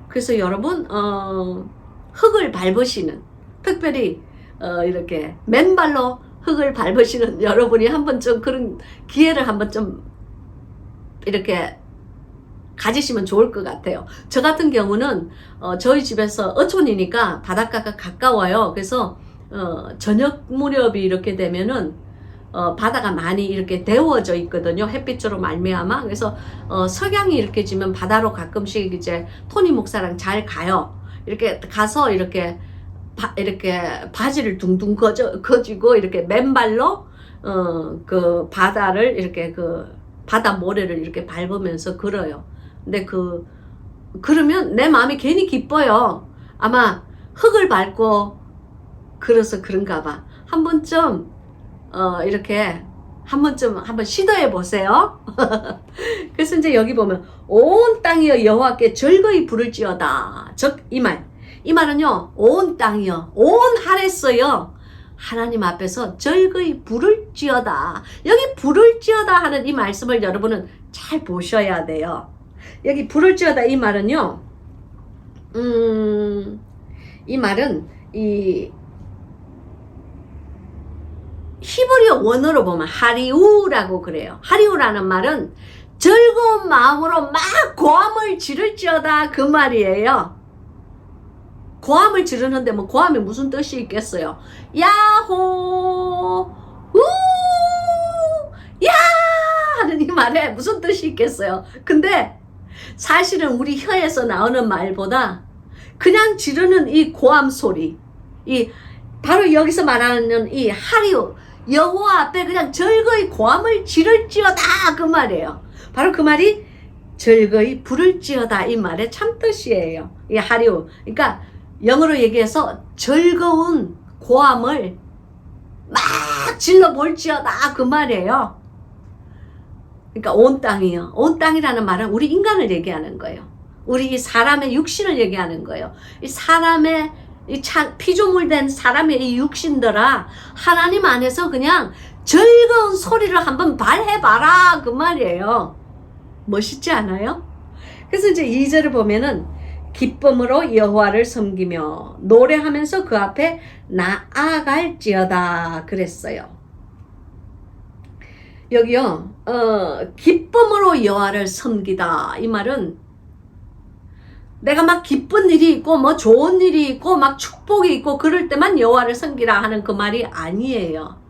그래서 여러분 흙을 밟으시는, 특별히 이렇게 맨발로 흙을 밟으시는 여러분이 한번 좀 그런 기회를 한번 좀 이렇게 가지시면 좋을 것 같아요. 저 같은 경우는 저희 집에서 어촌이니까 바닷가가 가까워요. 그래서 저녁 무렵이 이렇게 되면은 바다가 많이 이렇게 데워져 있거든요. 햇빛으로 말미암아. 그래서 석양이 이렇게 지면 바다로 가끔씩 이제 토니 목사랑 잘 가요. 이렇게 가서 이렇게 바지를 둥둥 거지고 이렇게 맨발로 그 바다를 이렇게 그 바다 모래를 이렇게 밟으면서 걸어요. 근데 그러면 내 마음이 괜히 기뻐요. 아마 흙을 밟고 그래서 그런가 봐. 한 번쯤 이렇게 한번 시도해 보세요. 그래서 이제 여기 보면 온 땅이여 여호와께 즐거이 부를지어다. 즉 이 말은요, 온 땅이여, 온 하늘에서요 하나님 앞에서 즐거이 부를지어다. 여기 부를지어다 하는 이 말씀을 여러분은 잘 보셔야 돼요. 여기 부를지어다 이 말은요, 이 말은 이 히브리어 원어로 보면 하리우라고 그래요. 하리우라는 말은 즐거운 마음으로 막 고함을 지를지어다 그 말이에요. 고함을 지르는데 뭐 고함이 무슨 뜻이 있겠어요? 야호 우 야 하는 이 말에 무슨 뜻이 있겠어요? 근데 사실은 우리 혀에서 나오는 말보다 그냥 지르는 이 고함 소리, 이 바로 여기서 말하는 이 하리우, 여호와 앞에 그냥 즐거이 고함을 지를지어다 그 말이에요. 바로 그 말이 즐거이 부를지어다 이 말의 참뜻이에요. 이 하리우. 그러니까 영어로 얘기해서 즐거운 고함을 막 질러볼지어다 그 말이에요. 그러니까 온 땅이요. 온 땅이라는 말은 우리 인간을 얘기하는 거예요. 우리 이 사람의 육신을 얘기하는 거예요. 이 사람의 피조물 된 사람의 이 육신들아, 하나님 안에서 그냥 즐거운 소리를 한번 발해봐라 그 말이에요. 멋있지 않아요? 그래서 이제 2절을 보면은 기쁨으로 여호와를 섬기며 노래하면서 그 앞에 나아갈지어다 그랬어요. 여기요, 기쁨으로 여호와를 섬기다 이 말은 내가 막 기쁜 일이 있고 뭐 좋은 일이 있고 막 축복이 있고 그럴 때만 여호와를 섬기라 하는 그 말이 아니에요.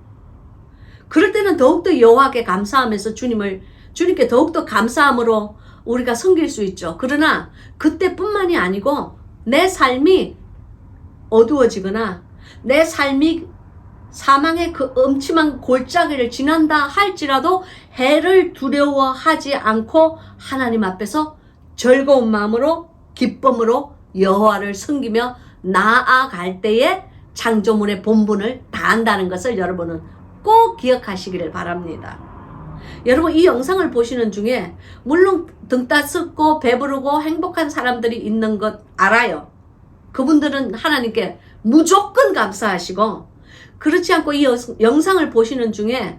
그럴 때는 더욱더 여호와께 감사하면서 주님께 더욱더 감사함으로 우리가 섬길 수 있죠. 그러나 그때뿐만이 아니고 내 삶이 어두워지거나 내 삶이 사망의 그 엄침한 골짜기를 지난다 할지라도 해를 두려워하지 않고 하나님 앞에서 즐거운 마음으로 기쁨으로 여호와를 섬기며 나아갈 때에 창조물의 본분을 다한다는 것을 여러분은 꼭 기억하시기를 바랍니다. 여러분 이 영상을 보시는 중에 물론 등 따숩고 배부르고 행복한 사람들이 있는 것 알아요. 그분들은 하나님께 무조건 감사하시고, 그렇지 않고 이 영상을 보시는 중에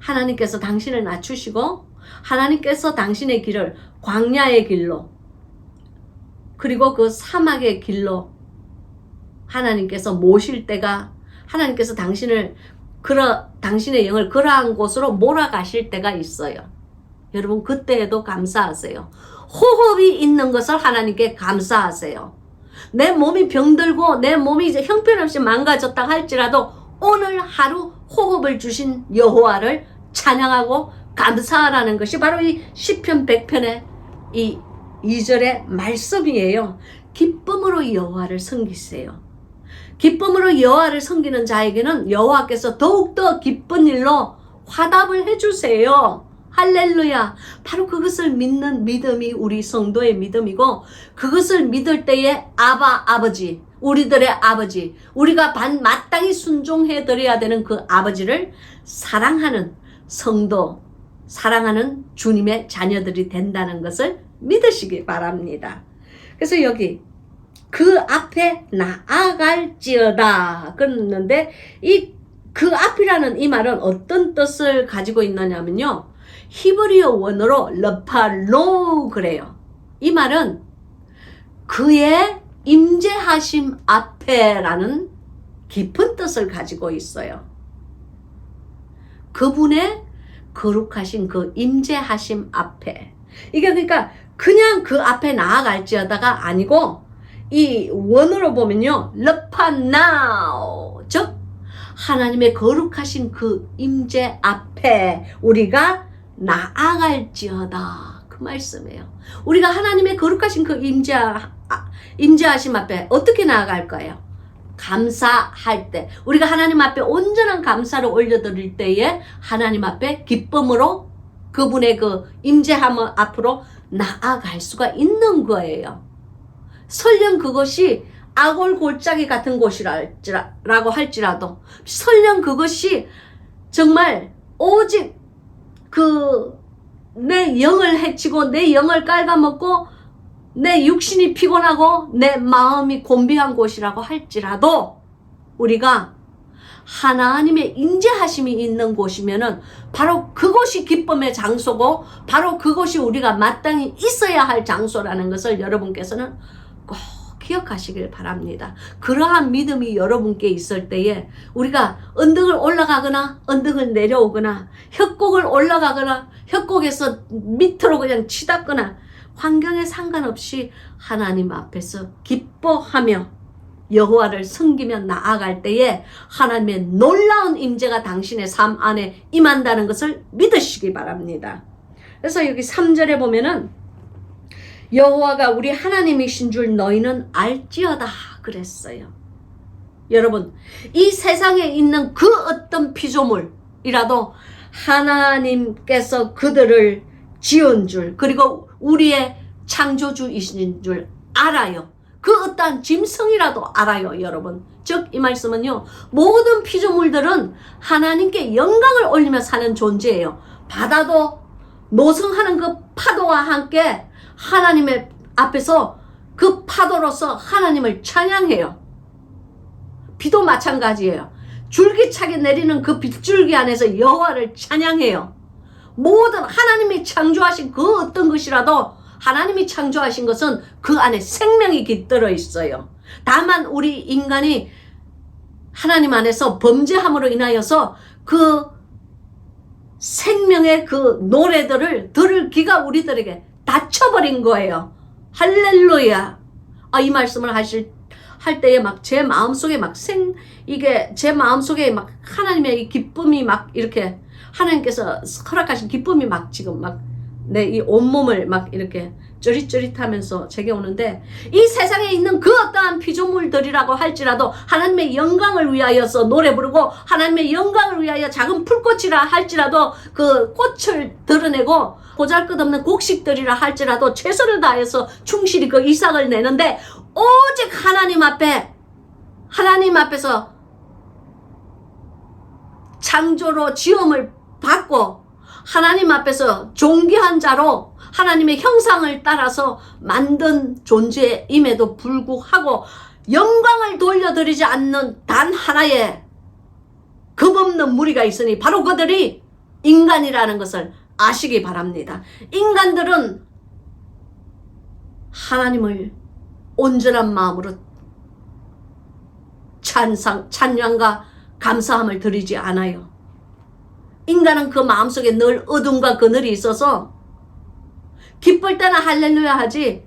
하나님께서 당신을 낮추시고 하나님께서 당신의 길을 광야의 길로 그리고 그 사막의 길로 하나님께서 모실 때가 하나님께서 당신의 영을 그러한 곳으로 몰아가실 때가 있어요. 여러분 그때에도 감사하세요. 호흡이 있는 것을 하나님께 감사하세요. 내 몸이 병들고 내 몸이 이제 형편없이 망가졌다 할지라도 오늘 하루 호흡을 주신 여호와를 찬양하고 감사하라는 것이 바로 이 시편 100편의 이 2절의 말씀이에요. 기쁨으로 여호와를 섬기세요. 기쁨으로 여호와를 섬기는 자에게는 여호와께서 더욱더 기쁜 일로 화답을 해주세요. 할렐루야. 바로 그것을 믿는 믿음이 우리 성도의 믿음이고 그것을 믿을 때에 아버지, 우리들의 아버지, 우리가 마땅히 순종해드려야 되는 그 아버지를 사랑하는 성도, 사랑하는 주님의 자녀들이 된다는 것을 믿으시기 바랍니다. 그래서 여기 그 앞에 나아갈지어다 그랬는데 그 앞이라는 이 말은 어떤 뜻을 가지고 있느냐면요. 히브리어 원어로 르팔로 그래요. 이 말은 그의 임재하심 앞에라는 깊은 뜻을 가지고 있어요. 그분의 거룩하신 그 임재하심 앞에. 이게 그러니까 그냥 그 앞에 나아갈지어다가 아니고 이 원어로 보면요. 르파나오 즉 하나님의 거룩하신 그 임재 앞에 우리가 나아갈지어다 그 말씀이에요. 우리가 하나님의 거룩하신 그 임재하심 앞에 어떻게 나아갈까요? 감사할 때 우리가 하나님 앞에 온전한 감사를 올려드릴 때에 하나님 앞에 기쁨으로 그분의 그 임재함 앞으로 나아갈 수가 있는 거예요. 설령 그것이 아골 골짜기 같은 곳이라고 할지라도 설령 그것이 정말 오직 내 영을 해치고 내 영을 깔아먹고 내 육신이 피곤하고 내 마음이 곤비한 곳이라고 할지라도 우리가 하나님의 인재하심이 있는 곳이면은 바로 그곳이 기쁨의 장소고 바로 그곳이 우리가 마땅히 있어야 할 장소라는 것을 여러분께서는 꼭 기억하시길 바랍니다. 그러한 믿음이 여러분께 있을 때에 우리가 언덕을 올라가거나 언덕을 내려오거나 협곡을 올라가거나 협곡에서 밑으로 그냥 치닫거나 환경에 상관없이 하나님 앞에서 기뻐하며 여호와를 섬기며 나아갈 때에 하나님의 놀라운 임재가 당신의 삶 안에 임한다는 것을 믿으시기 바랍니다. 그래서 여기 3절에 보면은 여호와가 우리 하나님이신 줄 너희는 알지어다 그랬어요. 여러분 이 세상에 있는 그 어떤 피조물이라도 하나님께서 그들을 지은 줄 그리고 우리의 창조주이신 줄 알아요. 그 어떠한 짐승이라도 알아요 여러분. 즉 이 말씀은요 모든 피조물들은 하나님께 영광을 올리며 사는 존재예요. 바다도 노성하는 그 파도와 함께 하나님의 앞에서 그 파도로서 하나님을 찬양해요. 비도 마찬가지예요. 줄기차게 내리는 그 빗줄기 안에서 여호와를 찬양해요. 모든 하나님이 창조하신 그 어떤 것이라도 하나님이 창조하신 것은 그 안에 생명이 깃들어 있어요. 다만 우리 인간이 하나님 안에서 범죄함으로 인하여서 그 생명의 그 노래들을 들을 귀가 우리들에게 닫혀버린 거예요. 할렐루야. 이 말씀을 할 때에 막 제 마음속에 이게 제 마음속에 막 하나님의 이 기쁨이 막 이렇게 하나님께서 허락하신 기쁨이 막 지금 막 내 이 온몸을 막 이렇게 쩌릿쩌릿하면서 제게 오는데 이 세상에 있는 그 어떠한 피조물들이라고 할지라도 하나님의 영광을 위하여서 노래 부르고 하나님의 영광을 위하여 작은 풀꽃이라 할지라도 그 꽃을 드러내고 보잘것없는 곡식들이라 할지라도 최선을 다해서 충실히 그 이삭을 내는데 오직 하나님 앞에서 창조로 지음을 받고 하나님 앞에서 존귀한 자로 하나님의 형상을 따라서 만든 존재임에도 불구하고 영광을 돌려드리지 않는 단 하나의 겁없는 무리가 있으니 바로 그들이 인간이라는 것을 아시기 바랍니다. 인간들은 하나님을 온전한 마음으로 찬양과 감사함을 드리지 않아요. 인간은 그 마음속에 늘 어둠과 그늘이 있어서 기쁠 때는 할렐루야 하지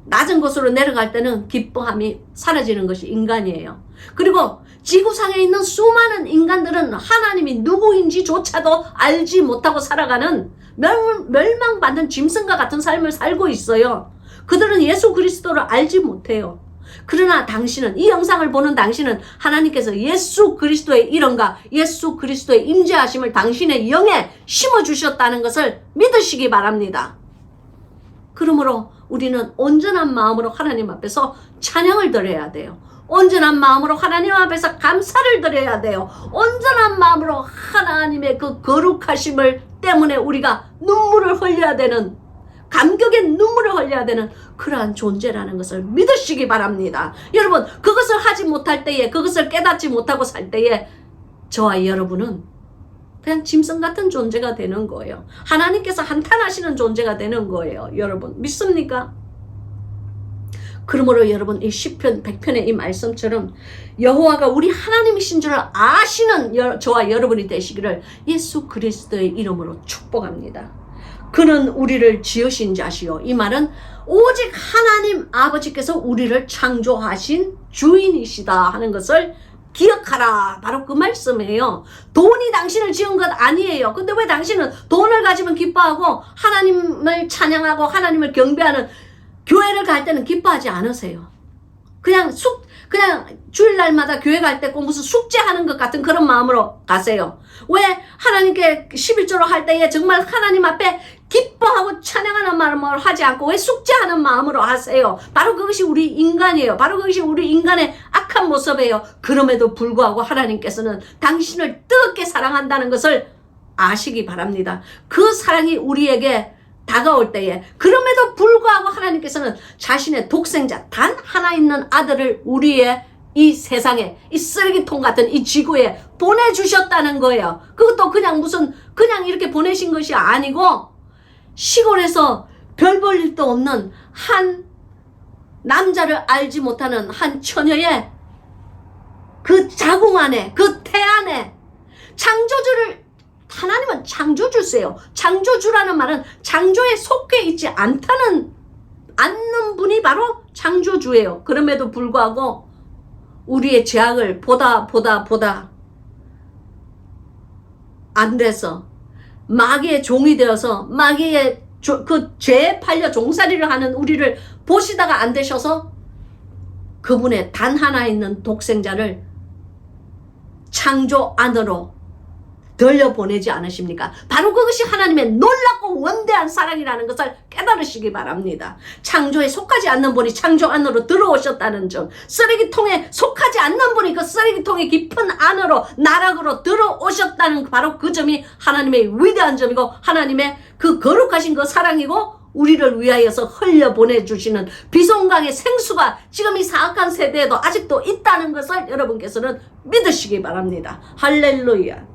낮은 곳으로 내려갈 때는 기뻐함이 사라지는 것이 인간이에요. 그리고 지구상에 있는 수많은 인간들은 하나님이 누구인지조차도 알지 못하고 살아가는 멸망받는 짐승과 같은 삶을 살고 있어요. 그들은 예수 그리스도를 알지 못해요. 그러나 당신은, 이 영상을 보는 당신은 하나님께서 예수 그리스도의 이름과 예수 그리스도의 임재하심을 당신의 영에 심어주셨다는 것을 믿으시기 바랍니다. 그러므로 우리는 온전한 마음으로 하나님 앞에서 찬양을 드려야 돼요. 온전한 마음으로 하나님 앞에서 감사를 드려야 돼요. 온전한 마음으로 하나님의 그 거룩하심을 때문에 우리가 눈물을 흘려야 되는, 감격의 눈물을 흘려야 되는 그러한 존재라는 것을 믿으시기 바랍니다. 여러분, 그것을 하지 못할 때에, 그것을 깨닫지 못하고 살 때에 저와 여러분은 그냥 짐승 같은 존재가 되는 거예요. 하나님께서 한탄하시는 존재가 되는 거예요. 여러분 믿습니까? 그러므로 여러분, 이 시편 100편의 이 말씀처럼 여호와가 우리 하나님이신 줄 아시는 저와 여러분이 되시기를 예수 그리스도의 이름으로 축복합니다. 그는 우리를 지으신 자시요. 이 말은 오직 하나님 아버지께서 우리를 창조하신 주인이시다 하는 것을 기억하라. 바로 그 말씀이에요. 돈이 당신을 지은 것 아니에요. 근데 왜 당신은 돈을 가지면 기뻐하고 하나님을 찬양하고 하나님을 경배하는 교회를 갈 때는 기뻐하지 않으세요? 그냥 주일날마다 교회 갈 때 꼭 무슨 숙제하는 것 같은 그런 마음으로 가세요. 왜 하나님께 11조로 할 때에 정말 하나님 앞에 기뻐하고 찬양하는 마음으로 하지 않고 왜 숙제하는 마음으로 하세요? 바로 그것이 우리 인간이에요. 바로 그것이 우리 인간의 악한 모습이에요. 그럼에도 불구하고 하나님께서는 당신을 뜨겁게 사랑한다는 것을 아시기 바랍니다. 그 사랑이 우리에게 다가올 때에 그럼에도 불구하고 하나님께서는 자신의 독생자 단 하나 있는 아들을 우리의 이 세상에, 이 쓰레기통 같은 이 지구에 보내주셨다는 거예요. 그것도 그냥 이렇게 보내신 것이 아니고 시골에서 별 볼 일도 없는 한 남자를 알지 못하는 한 처녀의 그 자궁 안에, 그 태 안에 창조주를, 하나님은 창조주세요. 창조주라는 말은 창조에 속해 있지 않는 분이 바로 창조주예요. 그럼에도 불구하고 우리의 죄악을 보다 안 돼서 마귀의 종이 되어서 마귀의 그 죄에 팔려 종살이를 하는 우리를 보시다가 안 되셔서 그분의 단 하나 있는 독생자를 창조 안으로 돌려보내지 않으십니까? 바로 그것이 하나님의 놀랍고 원대한 사랑이라는 것을 깨달으시기 바랍니다. 창조에 속하지 않는 분이 창조 안으로 들어오셨다는 점, 쓰레기통에 속하지 않는 분이 그 쓰레기통의 깊은 안으로 나락으로 들어오셨다는 바로 그 점이 하나님의 위대한 점이고 하나님의 그 거룩하신 그 사랑이고 우리를 위하여서 흘려보내주시는 비송강의 생수가 지금 이 사악한 세대에도 아직도 있다는 것을 여러분께서는 믿으시기 바랍니다. 할렐루야.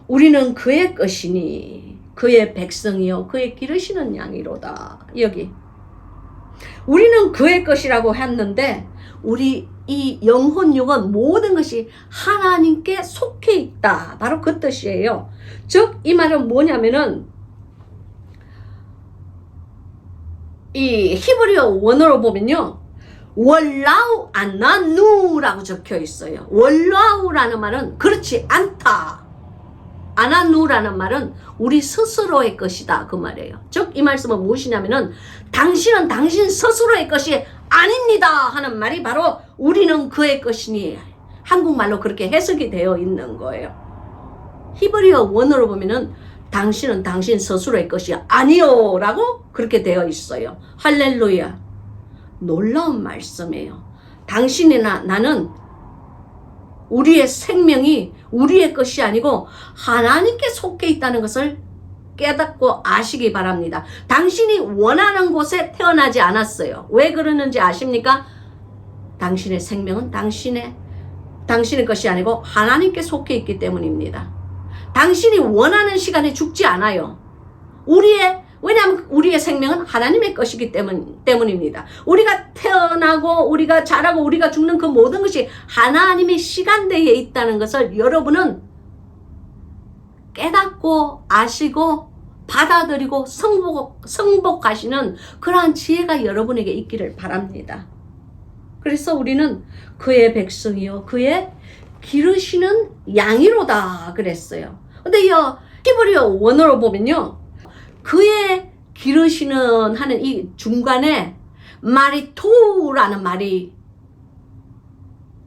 우리는 그의 것이니 그의 백성이요 그의 기르시는 양이로다. 여기 우리는 그의 것이라고 했는데 우리 이 영혼육은 모든 것이 하나님께 속해 있다. 바로 그 뜻이에요. 즉 이 말은 뭐냐면은 이 히브리어 원어로 보면요, 월라우 아나누라고 적혀 있어요. 월라우라는 말은 그렇지 않다. 아나누라는 말은 우리 스스로의 것이다 그 말이에요. 즉 이 말씀은 무엇이냐면은 당신은 당신 스스로의 것이 아닙니다 하는 말이 바로 우리는 그의 것이니 한국말로 그렇게 해석이 되어 있는 거예요. 히브리어 원어로 보면은 당신은 당신 스스로의 것이 아니요 라고 그렇게 되어 있어요. 할렐루야. 놀라운 말씀이에요. 당신이나 나는 우리의 생명이 우리의 것이 아니고 하나님께 속해 있다는 것을 깨닫고 아시기 바랍니다. 당신이 원하는 곳에 태어나지 않았어요. 왜 그러는지 아십니까? 당신의 생명은 당신의 것이 아니고 하나님께 속해 있기 때문입니다. 당신이 원하는 시간에 죽지 않아요. 왜냐하면 우리의 생명은 하나님의 것이기 때문입니다. 우리가 태어나고 우리가 자라고 우리가 죽는 그 모든 것이 하나님의 시간대에 있다는 것을 여러분은 깨닫고 아시고 받아들이고 성복하시는 그러한 지혜가 여러분에게 있기를 바랍니다. 그래서 우리는 그의 백성이요 그의 기르시는 양이로다 그랬어요. 근데 히브리어 원어로 보면요, 그의 기르시는 하는 이 중간에 마리토라는 말이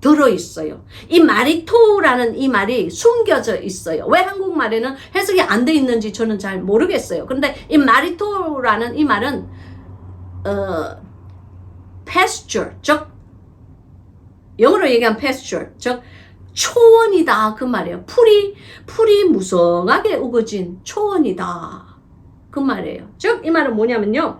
들어있어요. 이 마리토라는 이 말이 숨겨져 있어요. 왜 한국말에는 해석이 안 돼 있는지 저는 잘 모르겠어요. 그런데 이 마리토라는 이 말은 pasture, 즉 영어로 얘기하면 pasture, 즉 초원이다 그 말이에요. 풀이 무성하게 우거진 초원이다 그 말이에요. 즉 이 말은 뭐냐면요,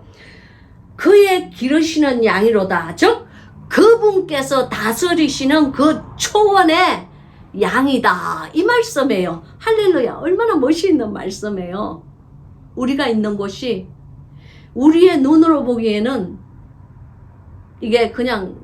그의 기르시는 양이로다, 즉 그분께서 다스리시는 그 초원의 양이다 이 말씀이에요. 할렐루야, 얼마나 멋있는 말씀이에요. 우리가 있는 곳이 우리의 눈으로 보기에는 이게 그냥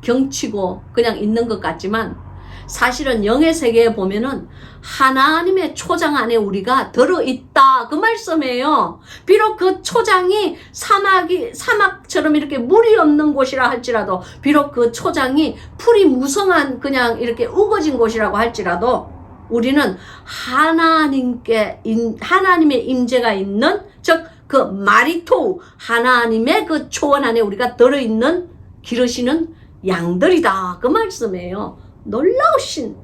경치고 그냥 있는 것 같지만 사실은 영의 세계에 보면은 하나님의 초장 안에 우리가 들어있다 그 말씀이에요. 비록 그 초장이 사막처럼 이렇게 물이 없는 곳이라 할지라도, 비록 그 초장이 풀이 무성한 그냥 이렇게 우거진 곳이라고 할지라도 우리는 하나님의 임재가 있는, 즉 그 마리토 하나님의 그 초원 안에 우리가 들어있는 기르시는 양들이다 그 말씀이에요. 놀라우신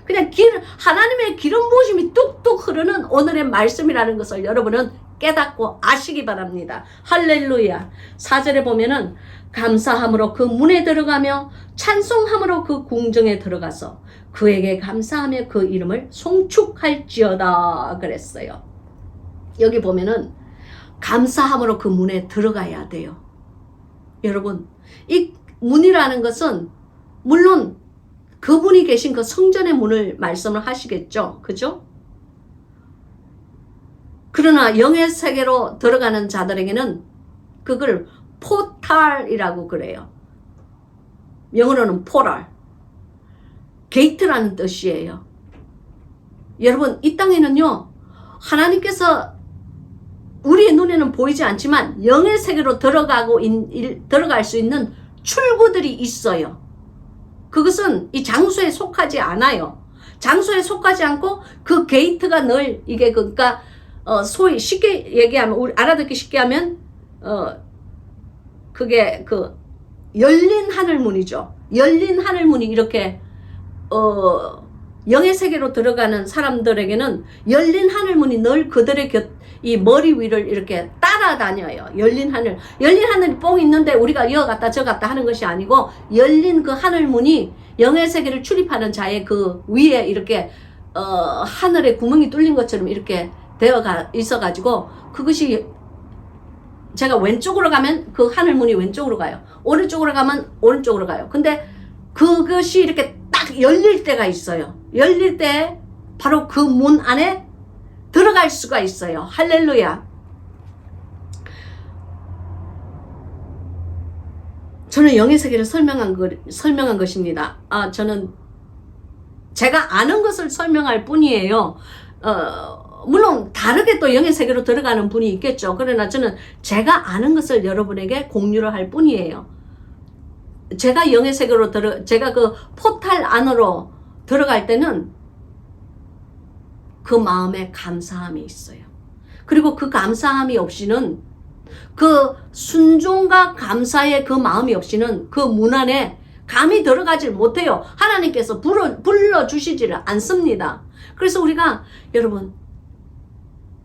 그냥 하나님의 기름 부으심이 뚝뚝 흐르는 오늘의 말씀이라는 것을 여러분은 깨닫고 아시기 바랍니다. 할렐루야. 4절에 보면은 감사함으로 그 문에 들어가며 찬송함으로 그 궁정에 들어가서 그에게 감사하며 그 이름을 송축할지어다 그랬어요. 여기 보면은 감사함으로 그 문에 들어가야 돼요. 여러분, 이 문이라는 것은 물론 그분이 계신 그 성전의 문을 말씀을 하시겠죠. 그죠? 그러나 영의 세계로 들어가는 자들에게는 그걸 포탈이라고 그래요. 영어로는 포랄. 게이트라는 뜻이에요. 여러분, 이 땅에는요, 하나님께서 우리의 눈에는 보이지 않지만 영의 세계로 들어갈 수 있는 출구들이 있어요. 그것은 이 장소에 속하지 않아요. 장소에 속하지 않고 그 게이트가 늘 이게 그러니까 소위 쉽게 얘기하면, 우리 알아듣기 쉽게 하면 그게 그 열린 하늘문이죠. 열린 하늘문이 이렇게 영의 세계로 들어가는 사람들에게는 열린 하늘문이 늘 그들의 이 머리 위를 이렇게 따라다녀요. 열린 하늘이 뽕 있는데 우리가 여 갔다 저 갔다 하는 것이 아니고, 열린 그 하늘문이 영의 세계를 출입하는 자의 그 위에 이렇게 하늘에 구멍이 뚫린 것처럼 이렇게 되어 있어가지고, 그것이 제가 왼쪽으로 가면 그 하늘문이 왼쪽으로 가요. 오른쪽으로 가면 오른쪽으로 가요. 근데 그것이 이렇게 딱 열릴 때가 있어요. 열릴 때 바로 그 문 안에 들어갈 수가 있어요. 할렐루야. 저는 영의 세계를 설명한 것입니다. 저는 제가 아는 것을 설명할 뿐이에요. 물론 다르게 또 영의 세계로 들어가는 분이 있겠죠. 그러나 저는 제가 아는 것을 여러분에게 공유를 할 뿐이에요. 제가 영의 세계로 제가 그 포탈 안으로 들어갈 때는 그 마음에 감사함이 있어요. 그리고 그 감사함이 없이는, 그 순종과 감사의 그 마음이 없이는 그 문 안에 감히 들어가질 못해요. 하나님께서 불러주시지를 않습니다. 그래서 우리가 여러분,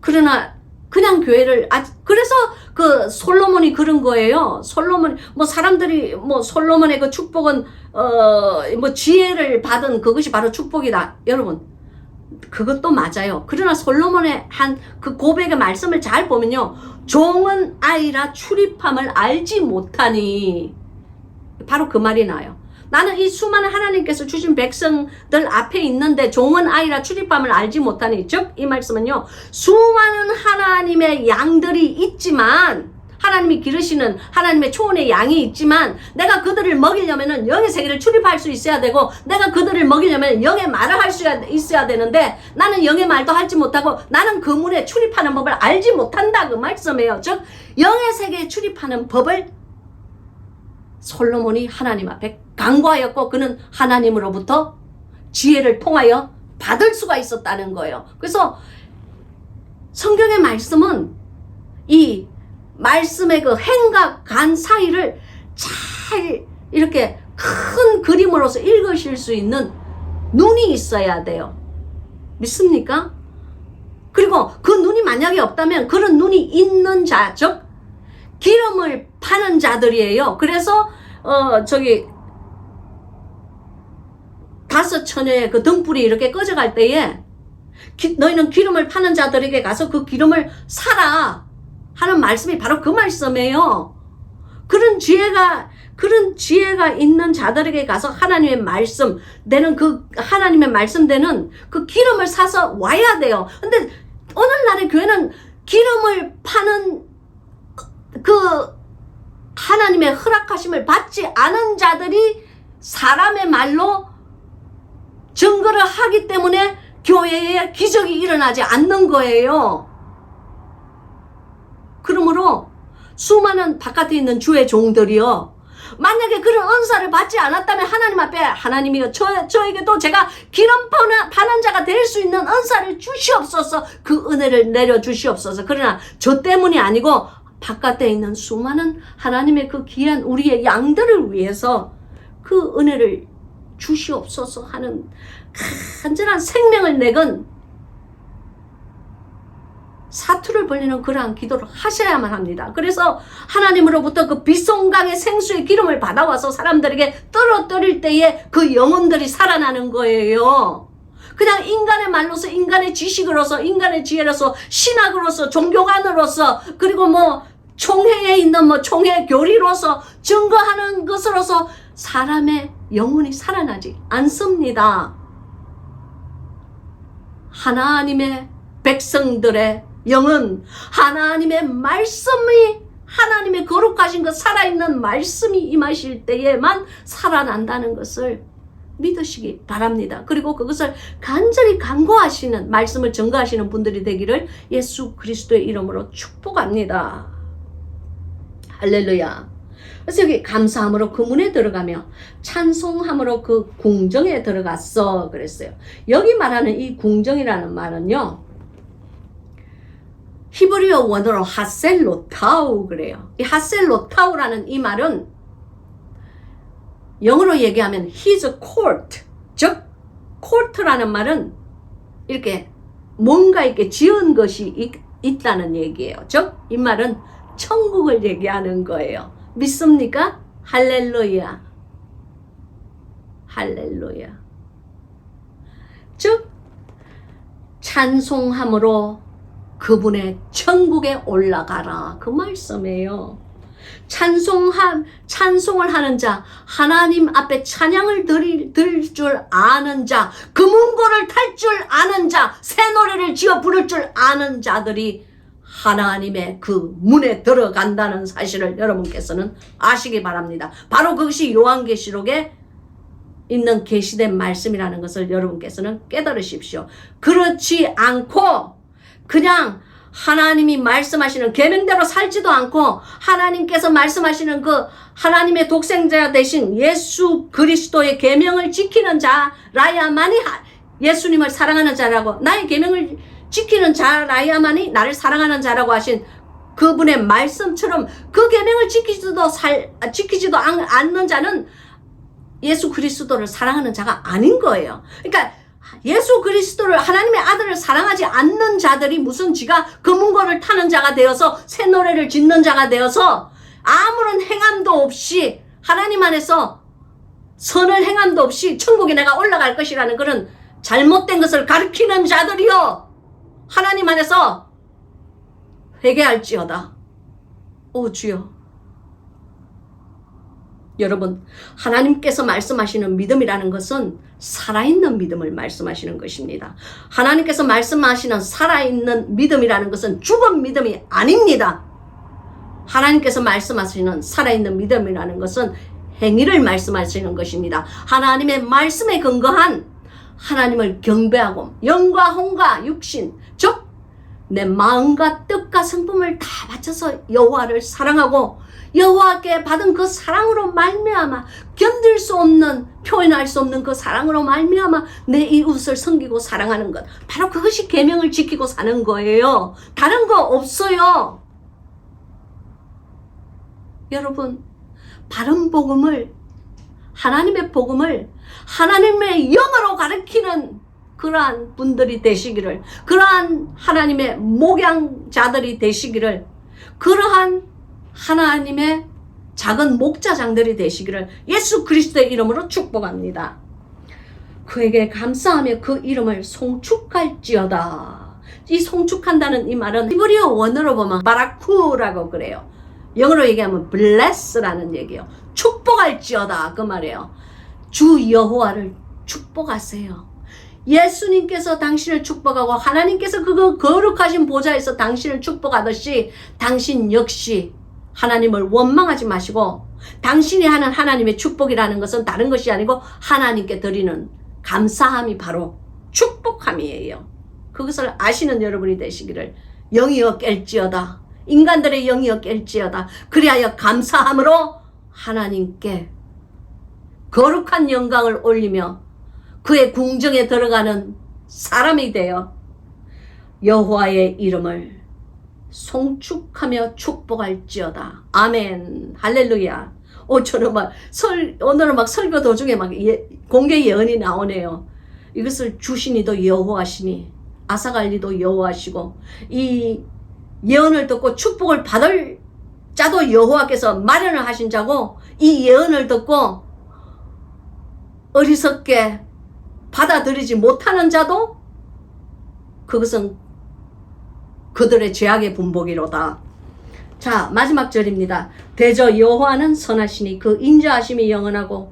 그러나 그냥 교회를 그래서 그 솔로몬이 그런 거예요. 사람들이 솔로몬의 그 축복은 지혜를 받은 그것이 바로 축복이다. 여러분, 그것도 맞아요. 그러나 솔로몬의 한 그 고백의 말씀을 잘 보면요, 종은 아이라 출입함을 알지 못하니, 바로 그 말이 나요. 나는 이 수많은 하나님께서 주신 백성들 앞에 있는데 종은 아이라 출입함을 알지 못하니, 즉 이 말씀은요, 수많은 하나님의 양들이 있지만, 하나님이 기르시는 하나님의 초원의 양이 있지만, 내가 그들을 먹이려면은 영의 세계를 출입할 수 있어야 되고, 내가 그들을 먹이려면 영의 말을 할 수 있어야 되는데, 나는 영의 말도 하지 못하고 나는 그 문에 출입하는 법을 알지 못한다, 그 말씀이에요. 즉 영의 세계에 출입하는 법을 솔로몬이 하나님 앞에 간구하였고, 그는 하나님으로부터 지혜를 통하여 받을 수가 있었다는 거예요. 그래서 성경의 말씀은 이 말씀의 그 행과 간 사이를 잘 이렇게 큰 그림으로서 읽으실 수 있는 눈이 있어야 돼요. 믿습니까? 그리고 그 눈이 만약에 없다면 그런 눈이 있는 자, 즉 기름을 파는 자들이에요. 그래서 저기 다섯 처녀의 그 등불이 이렇게 꺼져갈 때에 너희는 기름을 파는 자들에게 가서 그 기름을 사라 하는 말씀이 바로 그 말씀이에요. 그런 지혜가 있는 자들에게 가서 하나님의 말씀 되는 그 하나님의 말씀 되는 그 기름을 사서 와야 돼요. 근데 오늘날의 교회는 기름을 파는 그 하나님의 허락하심을 받지 않은 자들이 사람의 말로 증거를 하기 때문에 교회에 기적이 일어나지 않는 거예요. 그러므로 수많은 바깥에 있는 주의 종들이요, 만약에 그런 은사를 받지 않았다면 하나님 앞에 하나님이요, 저에게도 제가 기름 파는 자가 될 수 있는 은사를 주시옵소서, 그 은혜를 내려주시옵소서. 그러나 저 때문이 아니고 바깥에 있는 수많은 하나님의 그 귀한 우리의 양들을 위해서 그 은혜를 주시옵소서 하는 간절한 생명을 내건 사투를 벌리는 그러한 기도를 하셔야만 합니다. 그래서 하나님으로부터 그 빛송강의 생수의 기름을 받아와서 사람들에게 떨어뜨릴 때에 그 영혼들이 살아나는 거예요. 그냥 인간의 말로서, 인간의 지식으로서, 인간의 지혜로서, 신학으로서, 종교관으로서, 그리고 뭐 총회에 있는 뭐 총회 교리로서 증거하는 것으로서 사람의 영혼이 살아나지 않습니다. 하나님의 백성들의 영은 하나님의 말씀이, 하나님의 거룩하신 그 살아있는 말씀이 임하실 때에만 살아난다는 것을 믿으시기 바랍니다. 그리고 그것을 간절히 간구하시는, 말씀을 증거하시는 분들이 되기를 예수 그리스도의 이름으로 축복합니다. 할렐루야. 그래서 여기 감사함으로 그 문에 들어가며 찬송함으로 그 궁정에 들어갔어 그랬어요. 여기 말하는 이 궁정이라는 말은요, 히브리어 원어로 하셀로타우 그래요. 이 하셀로타우라는 이 말은 영어로 얘기하면 his court, 즉 court라는 말은 이렇게 뭔가 이렇게 지은 것이 있다는 얘기예요. 즉 이 말은 천국을 얘기하는 거예요. 믿습니까? 할렐루야. 할렐루야. 즉 찬송함으로 그분의 천국에 올라가라, 그 말씀이에요. 찬송을 하는 자, 하나님 앞에 찬양을 드릴 줄 아는 자, 금은고를 탈 줄 아는 자, 새 노래를 지어 부를 줄 아는 자들이 하나님의 그 문에 들어간다는 사실을 여러분께서는 아시기 바랍니다. 바로 그것이 요한계시록에 있는 계시된 말씀이라는 것을 여러분께서는 깨달으십시오. 그렇지 않고 그냥 하나님이 말씀하시는 계명대로 살지도 않고 하나님께서 말씀하시는 그 하나님의 독생자 되신 예수 그리스도의 계명을 지키는 자라야만이 예수님을 사랑하는 자라고, 나의 계명을 지키는 자라야만이 나를 사랑하는 자라고 하신 그분의 말씀처럼 그 계명을 지키지도 않는 자는 예수 그리스도를 사랑하는 자가 아닌 거예요. 그러니까 예수 그리스도를, 하나님의 아들을 사랑하지 않는 자들이 무슨 지가 금은고를 타는 자가 되어서 새 노래를 짓는 자가 되어서 아무런 행함도 없이 하나님 안에서 선을 행함도 없이 천국에 내가 올라갈 것이라는 그런 잘못된 것을 가르치는 자들이요, 하나님 안에서 회개할지어다. 오 주여, 여러분, 하나님께서 말씀하시는 믿음이라는 것은 살아있는 믿음을 말씀하시는 것입니다. 하나님께서 말씀하시는 살아있는 믿음이라는 것은 죽은 믿음이 아닙니다. 하나님께서 말씀하시는 살아있는 믿음이라는 것은 행위를 말씀하시는 것입니다. 하나님의 말씀에 근거한 하나님을 경배하고 영과 혼과 육신, 즉 내 마음과 뜻과 성품을 다 바쳐서 여호와를 사랑하고 여호와께 받은 그 사랑으로 말미암아 견딜 수 없는, 표현할 수 없는 그 사랑으로 말미암아 내 이웃을 섬기고 사랑하는 것, 바로 그것이 계명을 지키고 사는 거예요. 다른 거 없어요. 여러분, 바른 복음을, 하나님의 복음을 하나님의 영으로 가르치는 그러한 분들이 되시기를, 그러한 하나님의 목양자들이 되시기를, 그러한 하나님의 작은 목자장들이 되시기를 예수 그리스도의 이름으로 축복합니다. 그에게 감사하며 그 이름을 송축할지어다. 이 송축한다는 이 말은 히브리어 원어로 보면 바라쿠라고 그래요. 영어로 얘기하면 bless라는 얘기예요. 축복할지어다 그 말이에요. 주 여호와를 축복하세요. 예수님께서 당신을 축복하고 하나님께서 그 거룩하신 보좌에서 당신을 축복하듯이 당신 역시 하나님을 원망하지 마시고, 당신이 하는 하나님의 축복이라는 것은 다른 것이 아니고 하나님께 드리는 감사함이 바로 축복함이에요. 그것을 아시는 여러분이 되시기를, 영이여 깰지어다, 인간들의 영이여 깰지어다, 그리하여 감사함으로 하나님께 거룩한 영광을 올리며 그의 궁정에 들어가는 사람이 되어 여호와의 이름을 송축하며 축복할지어다. 아멘. 할렐루야. 저는 오늘은 막 설교 도중에 막 공개 예언이 나오네요. 이것을 주시니도 여호와시니 아사갈리도 여호와시고, 이 예언을 듣고 축복을 받을 자도 여호와께서 마련을 하신 자고, 이 예언을 듣고 어리석게 받아들이지 못하는 자도 그것은 그들의 죄악의 분복이로다. 자, 마지막 절입니다. 대저 여호와는 선하시니 그 인자하심이 영원하고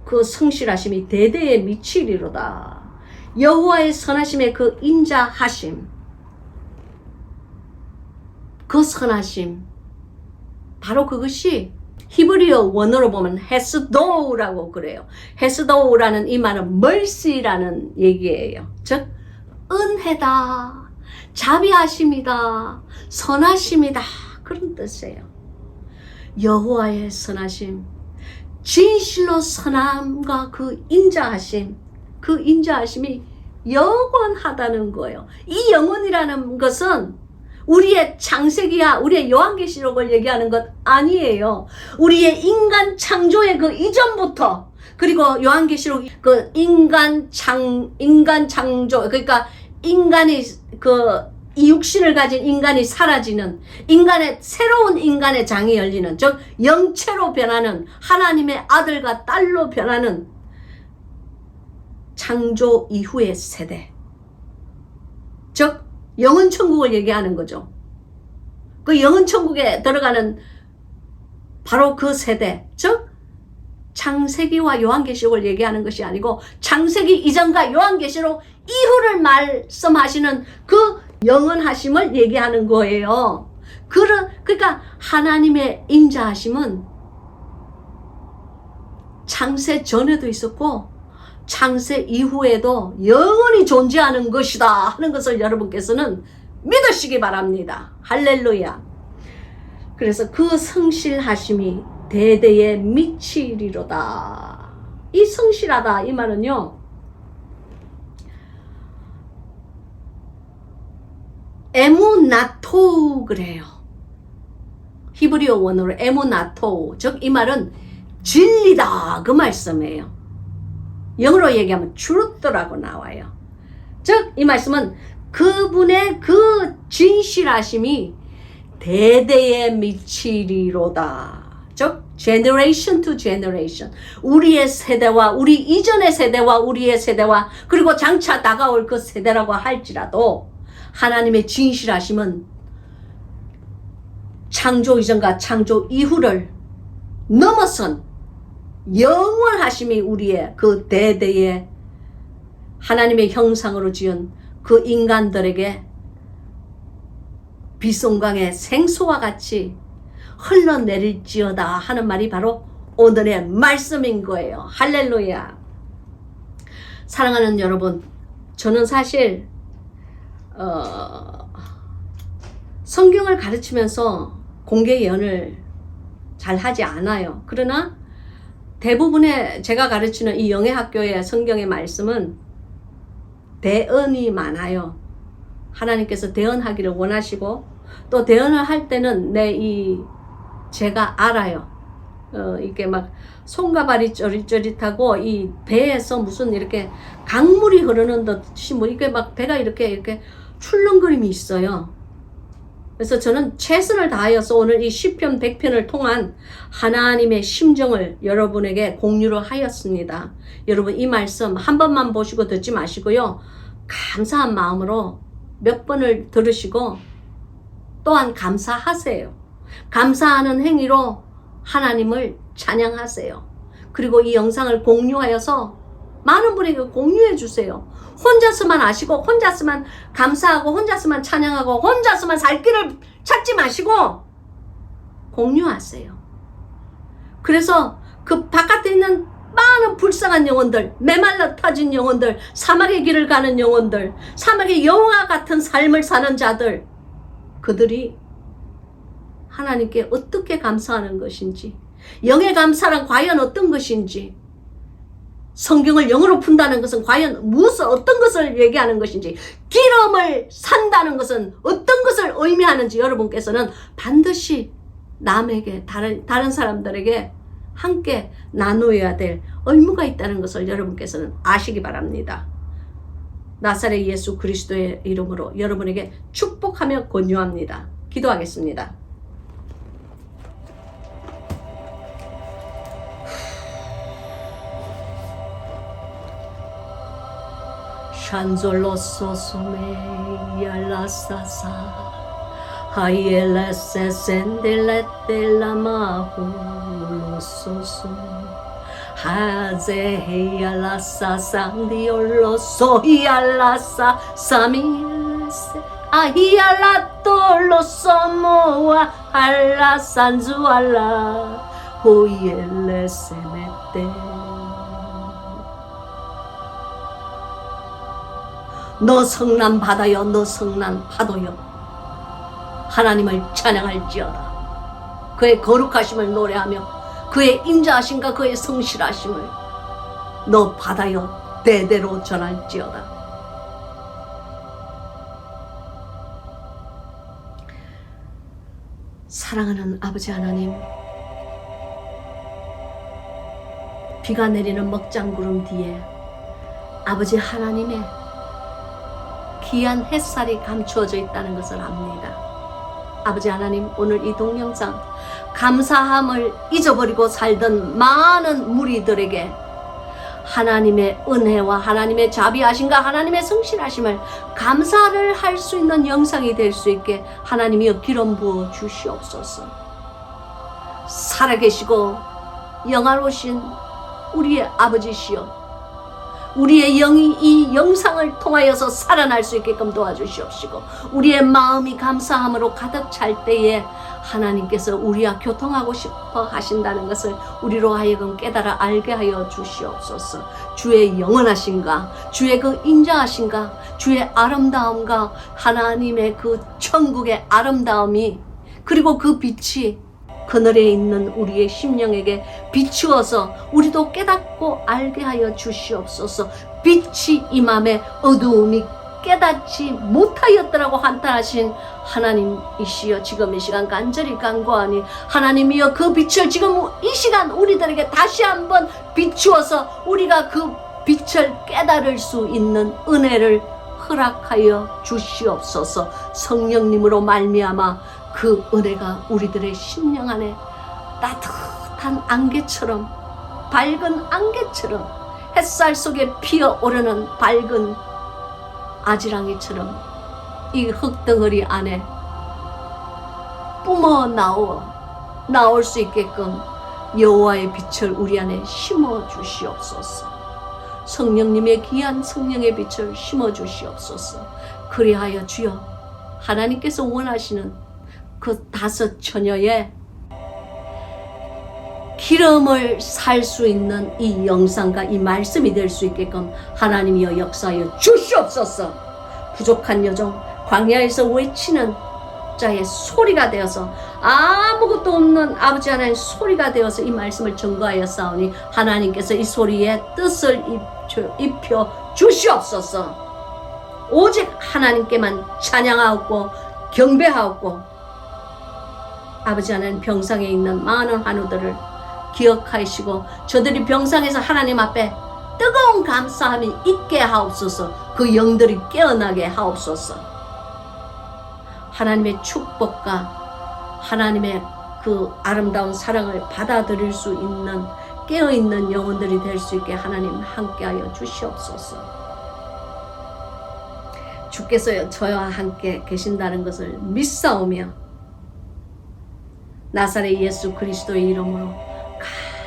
그 성실하심이 대대에 미치리로다. 여호와의 선하심의 그 인자하심, 그 선하심, 바로 그것이 히브리어 원어로 보면 헤스도우라고 그래요. 헤스도우라는 이 말은 멀시라는 얘기예요. 즉 은혜다, 자비하심이다, 선하심이다, 그런 뜻이에요. 여호와의 선하심, 진실로 선함과 그 인자하심, 그 인자하심이 영원하다는 거예요. 이 영원이라는 것은 우리의 창세기야, 우리의 요한계시록을 얘기하는 것 아니에요. 우리의 인간 창조의 그 이전부터, 그리고 요한계시록 그 인간 창조, 그러니까 인간이 이 육신을 가진 인간이 사라지는, 인간의 새로운 인간의 장이 열리는, 즉 영체로 변하는, 하나님의 아들과 딸로 변하는 창조 이후의 세대, 즉 영원 천국을 얘기하는 거죠. 그 영원 천국에 들어가는 바로 그 세대, 즉 창세기와 요한계시록을 얘기하는 것이 아니고 창세기 이전과 요한계시록 이후를 말씀하시는 그 영원하심을 얘기하는 거예요. 그러니까 하나님의 인자하심은 창세 전에도 있었고 창세 이후에도 영원히 존재하는 것이다 하는 것을 여러분께서는 믿으시기 바랍니다. 할렐루야. 그래서 그 성실하심이 대대에 미치리로다. 이 성실하다 이 말은요, 에무나토 그래요. 히브리어 원어로 에무나토, 즉 이 말은 진리다 그 말씀이에요. 영어로 얘기하면 truth라고 나와요. 즉 이 말씀은 그분의 그 진실하심이 대대에 미치리로다. 즉 generation to generation, 우리의 세대와 우리 이전의 세대와 우리의 세대와 그리고 장차 다가올 그 세대라고 할지라도 하나님의 진실하심은 창조 이전과 창조 이후를 넘어선 영원하심이 우리의 그 대대의 하나님의 형상으로 지은 그 인간들에게 비송강의 생수와 같이 흘러내릴지어다 하는 말이 바로 오늘의 말씀인 거예요. 할렐루야. 사랑하는 여러분, 저는 사실 성경을 가르치면서 공개 예언을 잘 하지 않아요. 그러나 대부분의 제가 가르치는 이 영예학교의 성경의 말씀은 대언이 많아요. 하나님께서 대언하기를 원하시고 또 대언을 할 때는 제가 알아요. 이게 막 손과 발이 쩌릿쩌릿하고 이 배에서 무슨 이렇게 강물이 흐르는 듯이 뭐 이게 막 배가 이렇게 출렁거림이 있어요. 그래서 저는 최선을 다하여서 오늘 이 시편 100편을 통한 하나님의 심정을 여러분에게 공유를 하였습니다. 여러분 이 말씀 한 번만 보시고 듣지 마시고요. 감사한 마음으로 몇 번을 들으시고 또한 감사하세요. 감사하는 행위로 하나님을 찬양하세요. 그리고 이 영상을 공유하여서 많은 분에게 공유해 주세요. 혼자서만 아시고 혼자서만 감사하고 혼자서만 찬양하고 혼자서만 살 길을 찾지 마시고 공유하세요. 그래서 그 바깥에 있는 많은 불쌍한 영혼들, 메말라 터진 영혼들, 사막의 길을 가는 영혼들, 사막의 여호와 같은 삶을 사는 자들, 그들이 하나님께 어떻게 감사하는 것인지, 영의 감사란 과연 어떤 것인지, 성경을 영어로 푼다는 것은 과연 어떤 것을 얘기하는 것인지, 기름을 산다는 것은 어떤 것을 의미하는지 여러분께서는 반드시 남에게, 다른 사람들에게 함께 나누어야 될 의무가 있다는 것을 여러분께서는 아시기 바랍니다. 나사렛 예수 그리스도의 이름으로 여러분에게 축복하며 권유합니다. 기도하겠습니다. 샨졸로소소메 야라사사 하이엘레세 센델레텔라마홀로소소 하제헤야라사상디올로소히알라사 사밀레세 아히알라톨로소모아 알라산주알라 호이엘레세메테 너 성난 바다여 너 성난 파도여 하나님을 찬양할지어다. 그의 거룩하심을 노래하며 그의 인자하심과 그의 성실하심을 너 바다여 대대로 전할지어다. 사랑하는 아버지 하나님, 비가 내리는 먹장구름 뒤에 아버지 하나님의 귀한 햇살이 감추어져 있다는 것을 압니다. 아버지 하나님, 오늘 이 동영상 감사함을 잊어버리고 살던 많은 무리들에게 하나님의 은혜와 하나님의 자비하심과 하나님의 성실하심을 감사를 할 수 있는 영상이 될 수 있게 하나님이여 기름 부어 주시옵소서. 살아계시고 영화로우신 우리의 아버지시여, 우리의 영이 이 영상을 통하여서 살아날 수 있게끔 도와주시옵시고, 우리의 마음이 감사함으로 가득 찰 때에 하나님께서 우리와 교통하고 싶어 하신다는 것을 우리로 하여금 깨달아 알게 하여 주시옵소서. 주의 영원하신가, 주의 그 인자하신가, 주의 아름다움과 하나님의 그 천국의 아름다움이, 그리고 그 빛이 그늘에 있는 우리의 심령에게 비추어서 우리도 깨닫고 알게 하여 주시옵소서. 빛이 임함에 어두움이 깨닫지 못하였더라고 한탄하신 하나님이시여, 지금 이 시간 간절히 간구하니 하나님이여 그 빛을 지금 이 시간 우리들에게 다시 한번 비추어서 우리가 그 빛을 깨달을 수 있는 은혜를 허락하여 주시옵소서. 성령님으로 말미암아 그 은혜가 우리들의 심령 안에 따뜻한 안개처럼, 밝은 안개처럼, 햇살 속에 피어오르는 밝은 아지랑이처럼 이 흙덩어리 안에 뿜어 나올 수 있게끔 여호와의 빛을 우리 안에 심어 주시옵소서. 성령님의 귀한 성령의 빛을 심어 주시옵소서. 그리하여 주여 하나님께서 원하시는 그 5 처녀의 기름을 살 수 있는 이 영상과 이 말씀이 될 수 있게끔 하나님이여 역사하여 주시옵소서. 부족한 여종 광야에서 외치는 자의 소리가 되어서 아무것도 없는 아버지 하나님 소리가 되어서 이 말씀을 증거하여 싸우니 하나님께서 이 소리에 뜻을 입혀 주시옵소서. 오직 하나님께만 찬양하옵고 경배하옵고 아버지 하나님 병상에 있는 많은 환우들을 기억하시고 저들이 병상에서 하나님 앞에 뜨거운 감사함이 있게 하옵소서. 그 영들이 깨어나게 하옵소서. 하나님의 축복과 하나님의 그 아름다운 사랑을 받아들일 수 있는 깨어있는 영혼들이 될 수 있게 하나님 함께하여 주시옵소서. 주께서 저와 함께 계신다는 것을 믿사오며 나사렛 예수 그리스도의 이름으로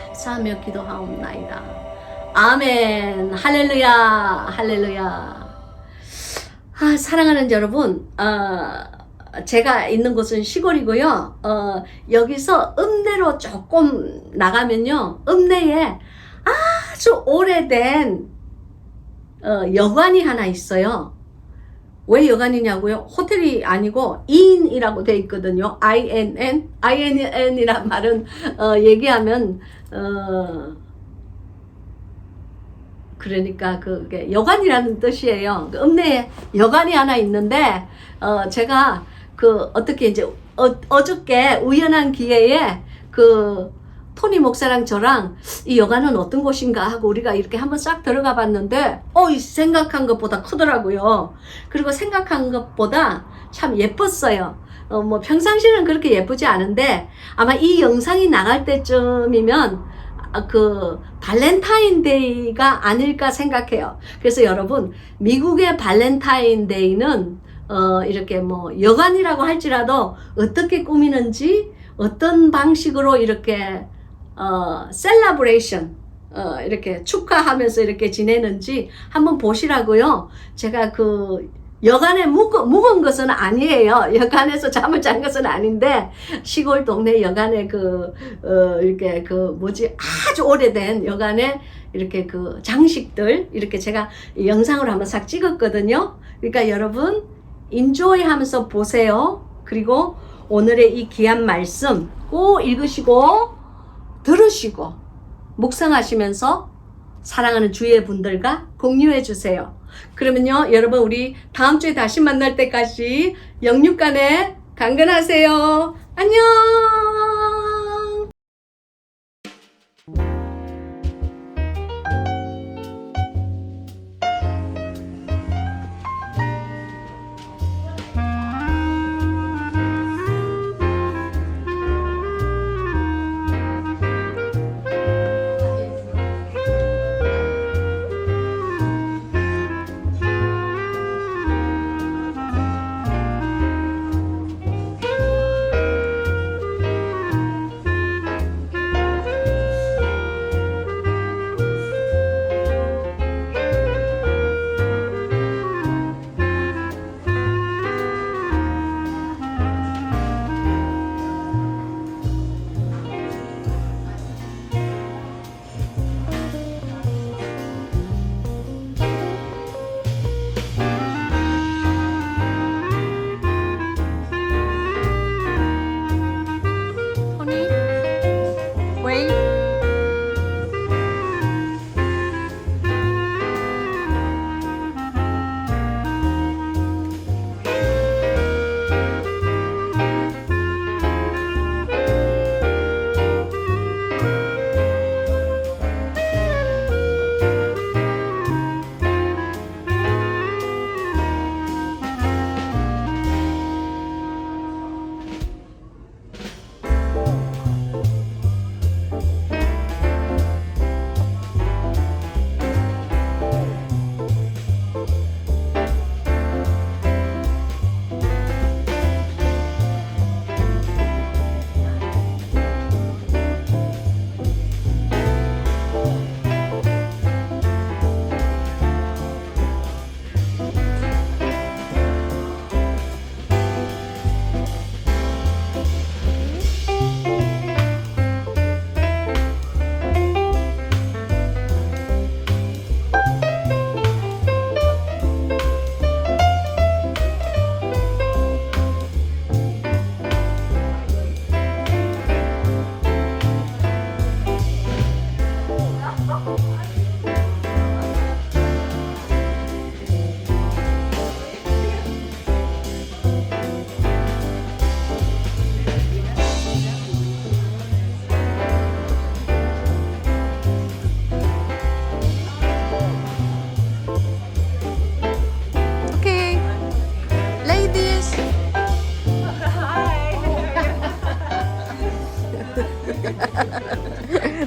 감사하며 기도하옵나이다. 아멘. 할렐루야. 할렐루야. 사랑하는 여러분, 제가 있는 곳은 시골이고요. 여기서 읍내로 조금 나가면요, 읍내에 아주 오래된 여관이 하나 있어요. 왜 여관이냐고요? 호텔이 아니고 인이라고 돼 있거든요. INN이란 말은 얘기하면 그러니까 그게 여관이라는 뜻이에요. 그 읍내에 여관이 하나 있는데 제가 어떻게 이제 어저께 우연한 기회에 토니 목사랑 저랑 이 여관은 어떤 곳인가 하고 우리가 이렇게 한번 싹 들어가 봤는데 생각한 것보다 크더라고요. 그리고 생각한 것보다 참 예뻤어요. 뭐 평상시는 그렇게 예쁘지 않은데 아마 이 영상이 나갈 때쯤이면 발렌타인데이가 아닐까 생각해요. 그래서 여러분, 미국의 발렌타인데이는 이렇게 뭐 여관이라고 할지라도 어떻게 꾸미는지 어떤 방식으로 이렇게 셀러브레이션 이렇게 축하하면서 이렇게 지내는지 한번 보시라고요. 제가 여관에 묵은 것은 아니에요. 여관에서 잠을 잔 것은 아닌데 시골 동네 여관에 이렇게 아주 오래된 여관에 이렇게 장식들 이렇게 제가 영상으로 한번 싹 찍었거든요. 그러니까 여러분 인조이 하면서 보세요. 그리고 오늘의 이 귀한 말씀 꼭 읽으시고 들으시고 묵상하시면서 사랑하는 주위의 분들과 공유해 주세요. 그러면요, 여러분 우리 다음 주에 다시 만날 때까지 영육간에 강건하세요. 안녕.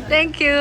땡큐.